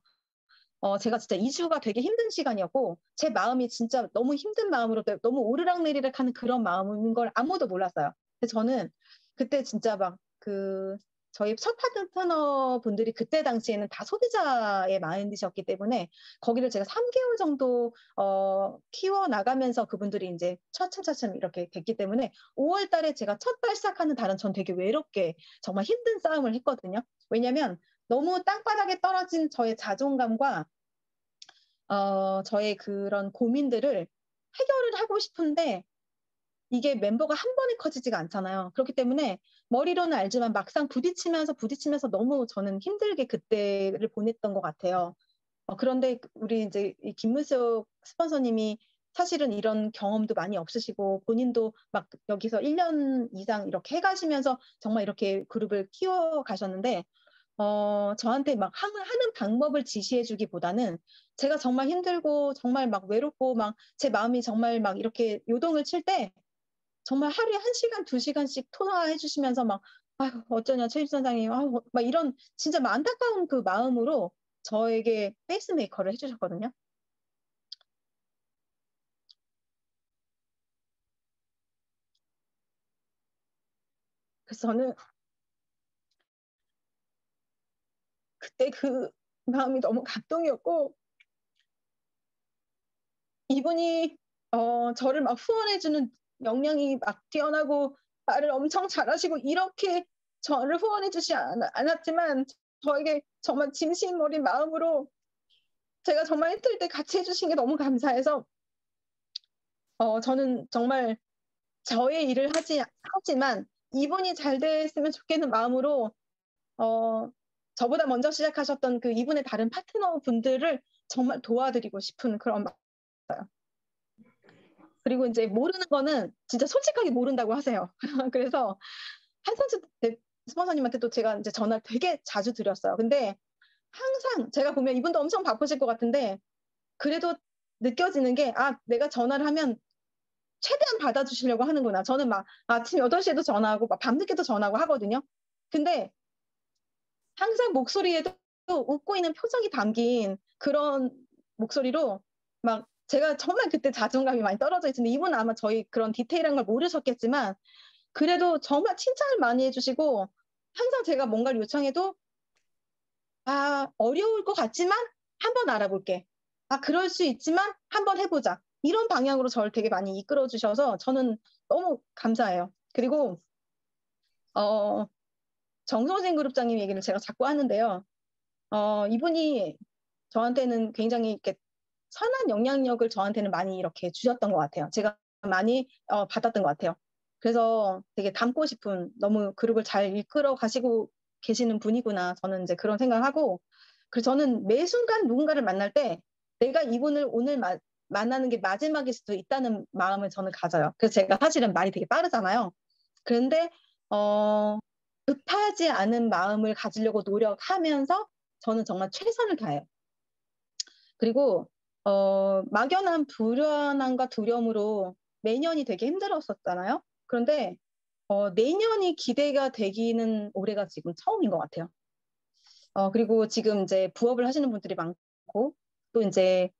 제가 진짜 2주가 되게 힘든 시간이었고 제 마음이 진짜 너무 힘든 마음으로 너무 오르락내리락 하는 그런 마음인 걸 아무도 몰랐어요. 근데 저는 그때 진짜 막 저희 첫 파트너 분들이 그때 당시에는 다 소비자의 마인드셨기 때문에 거기를 제가 3개월 정도 키워 나가면서 그분들이 이제 차츰차츰 이렇게 됐기 때문에 5월 달에 제가 첫 발싹하는 달은 전 되게 외롭게 정말 힘든 싸움을 했거든요. 왜냐면 너무 땅바닥에 떨어진 저의 자존감과 저의 그런 고민들을 해결을 하고 싶은데 이게 멤버가 한 번에 커지지가 않잖아요. 그렇기 때문에 머리로는 알지만 막상 부딪히면서 너무 저는 힘들게 그때를 보냈던 것 같아요. 그런데 우리 이제 김문숙 스폰서님이 사실은 이런 경험도 많이 없으시고 본인도 막 여기서 1년 이상 이렇게 해가시면서 정말 이렇게 그룹을 키워 가셨는데 저한테 막 하는 방법을 지시해 주기보다는 제가 정말 힘들고 정말 막 외롭고 막 제 마음이 정말 막 이렇게 요동을 칠 때 정말 하루에 1시간, 2시간씩 통화해 주시면서 막 아유, 어쩌냐, 최입 선장님. 아유, 막 이런 진짜 막 안타까운 그 마음으로 저에게 페이스메이커를 해주셨거든요. 그래서 저는 그때 그 마음이 너무 감동이었고 이분이 저를 막 후원해주는 역량이 막 뛰어나고 말을 엄청 잘하시고 이렇게 저를 후원해주지 않았지만 저에게 정말 진심 어린 마음으로 제가 정말 힘들 때 같이 해주신 게 너무 감사해서 저는 정말 저의 일을 하지만 이분이 잘 됐으면 좋겠는 마음으로 저보다 먼저 시작하셨던 그 이분의 다른 파트너 분들을 정말 도와드리고 싶은 그런 마음. 그리고 이제 모르는 거는 진짜 솔직하게 모른다고 하세요. 그래서 한선주 스폰서님한테도 제가 이제 전화를 되게 자주 드렸어요. 근데 항상 제가 보면 이분도 엄청 바쁘실 것 같은데 그래도 느껴지는 게 내가 전화를 하면 최대한 받아주시려고 하는구나. 저는 막 아침 8시에도 전화하고 막 밤늦게도 전화하고 하거든요. 근데 항상 목소리에도 웃고 있는 표정이 담긴 그런 목소리로 막 제가 정말 그때 자존감이 많이 떨어져 있는데 이분은 아마 저희 그런 디테일한 걸 모르셨겠지만 그래도 정말 칭찬을 많이 해주시고 항상 제가 뭔가를 요청해도 어려울 것 같지만 한번 알아볼게. 그럴 수 있지만 한번 해보자. 이런 방향으로 저를 되게 많이 이끌어 주셔서 저는 너무 감사해요. 그리고 정소진 그룹장님 얘기를 제가 자꾸 하는데요. 이분이 저한테는 굉장히 이렇게 선한 영향력을 저한테는 많이 이렇게 주셨던 것 같아요. 제가 많이 받았던 것 같아요. 그래서 되게 닮고 싶은 너무 그룹을 잘 이끌어 가시고 계시는 분이구나. 저는 이제 그런 생각하고 그래서 저는 매 순간 누군가를 만날 때 내가 이분을 오늘 만나는 게 마지막일 수도 있다는 마음을 저는 가져요. 그래서 제가 사실은 말이 되게 빠르잖아요. 그런데 급하지 않은 마음을 가지려고 노력하면서 저는 정말 최선을 다해요. 그리고 막연한 불안함과 두려움으로 매년이 되게 힘들었었잖아요. 그런데 내년이 기대가 되기는 올해가 지금 처음인 것 같아요. 그리고 지금 이제 부업을 하시는 분들이 많고 또 이제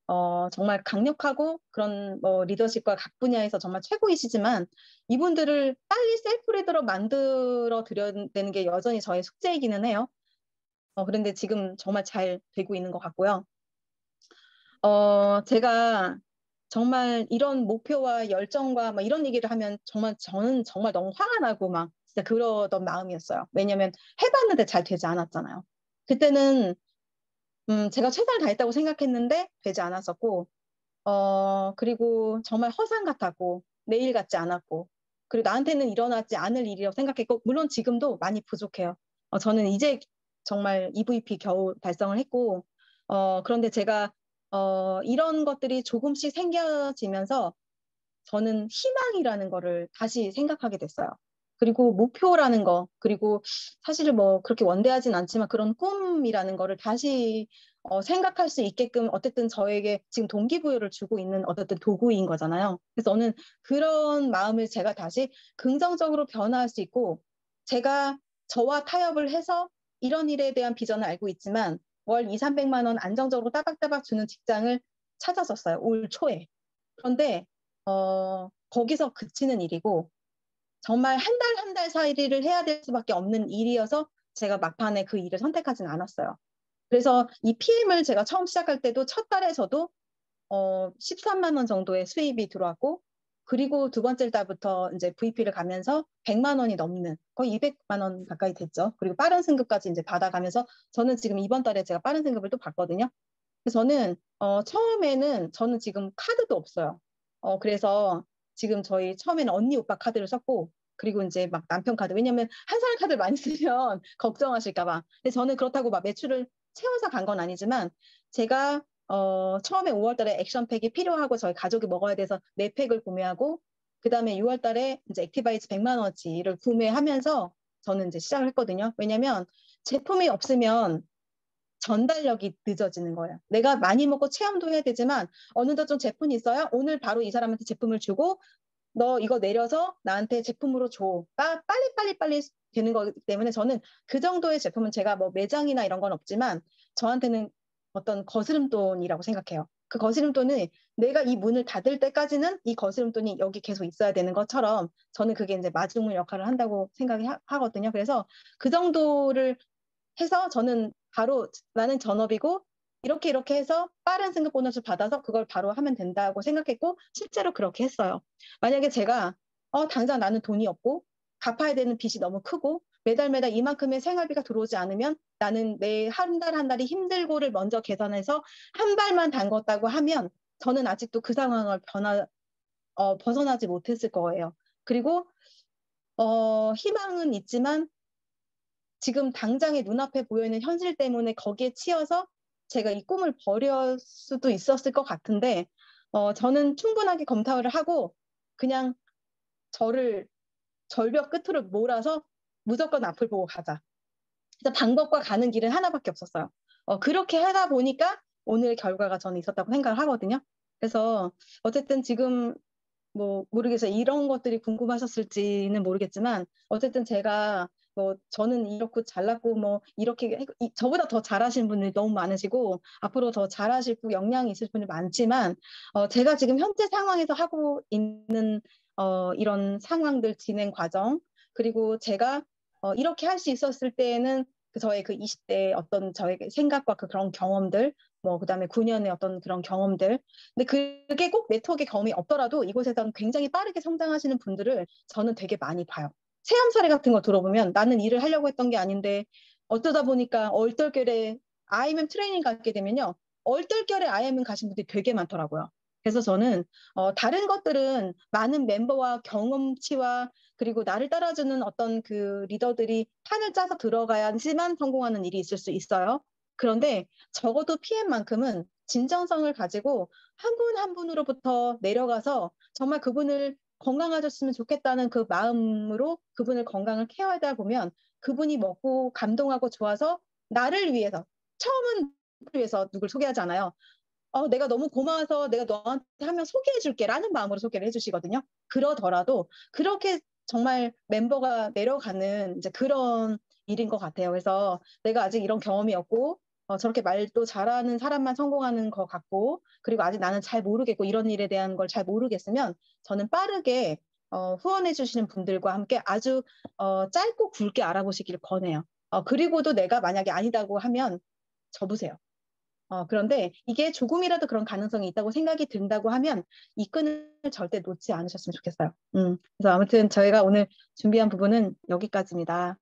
정말 강력하고 그런 뭐 리더십과 각 분야에서 정말 최고이시지만 이분들을 빨리 셀프 리더로 만들어 드려야 되는 게 여전히 저의 숙제이기는 해요. 그런데 지금 정말 잘 되고 있는 것 같고요. 제가 정말 이런 목표와 열정과 막 이런 얘기를 하면 정말 저는 정말 너무 화가 나고 막 진짜 그러던 마음이었어요. 왜냐면 해봤는데 잘 되지 않았잖아요. 그때는 제가 최선을 다했다고 생각했는데 되지 않았었고, 그리고 정말 허상 같았고, 내일 같지 않았고, 그리고 나한테는 일어나지 않을 일이라고 생각했고, 물론 지금도 많이 부족해요. 저는 이제 정말 EVP 겨우 달성을 했고, 그런데 제가, 이런 것들이 조금씩 생겨지면서 저는 희망이라는 거를 다시 생각하게 됐어요. 그리고 목표라는 거, 그리고 사실 뭐 그렇게 원대하진 않지만 그런 꿈이라는 거를 다시 생각할 수 있게끔 어쨌든 저에게 지금 동기부여를 주고 있는 어쨌든 도구인 거잖아요. 그래서 저는 그런 마음을 제가 다시 긍정적으로 변화할 수 있고 제가 저와 타협을 해서 이런 일에 대한 비전을 알고 있지만 월 2, 300만 원 안정적으로 따박따박 주는 직장을 찾았었어요. 올 초에. 그런데 거기서 그치는 일이고 정말 한 달 한 달 사이를 해야 될 수밖에 없는 일이어서 제가 막판에 그 일을 선택하지는 않았어요. 그래서 이 PM을 제가 처음 시작할 때도 첫 달에서도 13만 원 정도의 수입이 들어왔고 그리고 두 번째 달부터 이제 VP를 가면서 100만 원이 넘는 거의 200만 원 가까이 됐죠. 그리고 빠른 승급까지 이제 받아가면서 저는 지금 이번 달에 제가 빠른 승급을 또 받거든요. 그래서 저는 처음에는 저는 지금 카드도 없어요. 그래서 지금 저희 처음에는 언니 오빠 카드를 썼고 그리고 이제 막 남편 카드 왜냐면 한 사람 카드를 많이 쓰면 걱정하실까 봐. 근데 저는 그렇다고 막 매출을 채워서 간 건 아니지만 제가 처음에 5월 달에 액션팩이 필요하고 저희 가족이 먹어야 돼서 4팩을 구매하고 그다음에 6월 달에 이제 액티바이즈 100만 원어치를 구매하면서 저는 이제 시작을 했거든요. 왜냐면 제품이 없으면 전달력이 늦어지는 거예요. 내가 많이 먹고 체험도 해야 되지만 어느덧 좀 제품이 있어야 오늘 바로 이 사람한테 제품을 주고 너 이거 내려서 나한테 제품으로 줘. 빨리 되는 거기 때문에 저는 그 정도의 제품은 제가 뭐 매장이나 이런 건 없지만 저한테는 어떤 거스름돈이라고 생각해요. 그 거스름돈은 내가 이 문을 닫을 때까지는 이 거스름돈이 여기 계속 있어야 되는 것처럼 저는 그게 이제 마중물 역할을 한다고 생각하거든요. 그래서 그 정도를 해서 저는 바로 나는 전업이고 이렇게 해서 빠른 승급 보너스 받아서 그걸 바로 하면 된다고 생각했고 실제로 그렇게 했어요. 만약에 제가 당장 나는 돈이 없고 갚아야 되는 빚이 너무 크고 매달 이만큼의 생활비가 들어오지 않으면 나는 내 한 달 한 달이 힘들고를 먼저 계산해서 한 발만 담궜다고 하면 저는 아직도 그 상황을 벗어나지 못했을 거예요. 그리고 희망은 있지만 지금 당장의 눈앞에 보여있는 현실 때문에 거기에 치여서 제가 이 꿈을 버릴 수도 있었을 것 같은데 저는 충분하게 검토를 하고 그냥 저를 절벽 끝으로 몰아서 무조건 앞을 보고 가자. 그래서 방법과 가는 길은 하나밖에 없었어요. 그렇게 하다 보니까 오늘 결과가 저는 있었다고 생각을 하거든요. 그래서 어쨌든 지금 뭐 모르겠어요. 이런 것들이 궁금하셨을지는 모르겠지만 어쨌든 제가 뭐 저는 이렇고 잘났고 뭐 이렇게 저보다 더 잘하시는 분들이 너무 많으시고 앞으로 더 잘하실 분 역량이 있을 분이 많지만 제가 지금 현재 상황에서 하고 있는 이런 상황들 진행 과정 그리고 제가 이렇게 할 수 있었을 때에는 저의 그 20대 어떤 저의 생각과 그런 경험들 뭐 그다음에 9년의 어떤 그런 경험들 근데 그게 꼭 네트워크의 경험이 없더라도 이곳에서는 굉장히 빠르게 성장하시는 분들을 저는 되게 많이 봐요. 체험 사례 같은 거 들어보면 나는 일을 하려고 했던 게 아닌데 어쩌다 보니까 얼떨결에 IM 트레이닝 가게 되면요. 얼떨결에 IM 가신 분들이 되게 많더라고요. 그래서 저는 다른 것들은 많은 멤버와 경험치와 그리고 나를 따라주는 어떤 그 리더들이 판을 짜서 들어가야지만 성공하는 일이 있을 수 있어요. 그런데 적어도 PM만큼은 진정성을 가지고 한 분 한 분으로부터 내려가서 정말 그분을 건강하셨으면 좋겠다는 그 마음으로 그분을 건강을 케어하다 보면 그분이 먹고 감동하고 좋아서 나를 위해서 처음은 나를 위해서 누굴 소개하잖아요. 내가 너무 고마워서 내가 너한테 하면 소개해줄게 라는 마음으로 소개를 해주시거든요. 그러더라도 그렇게 정말 멤버가 내려가는 이제 그런 일인 것 같아요. 그래서 내가 아직 이런 경험이 없고 저렇게 말도 잘하는 사람만 성공하는 것 같고, 그리고 아직 나는 잘 모르겠고 이런 일에 대한 걸 잘 모르겠으면 저는 빠르게 후원해 주시는 분들과 함께 아주 짧고 굵게 알아보시길 권해요. 그리고도 내가 만약에 아니다고 하면 접으세요. 그런데 이게 조금이라도 그런 가능성이 있다고 생각이 든다고 하면 이 끈을 절대 놓지 않으셨으면 좋겠어요. 그래서 아무튼 저희가 오늘 준비한 부분은 여기까지입니다.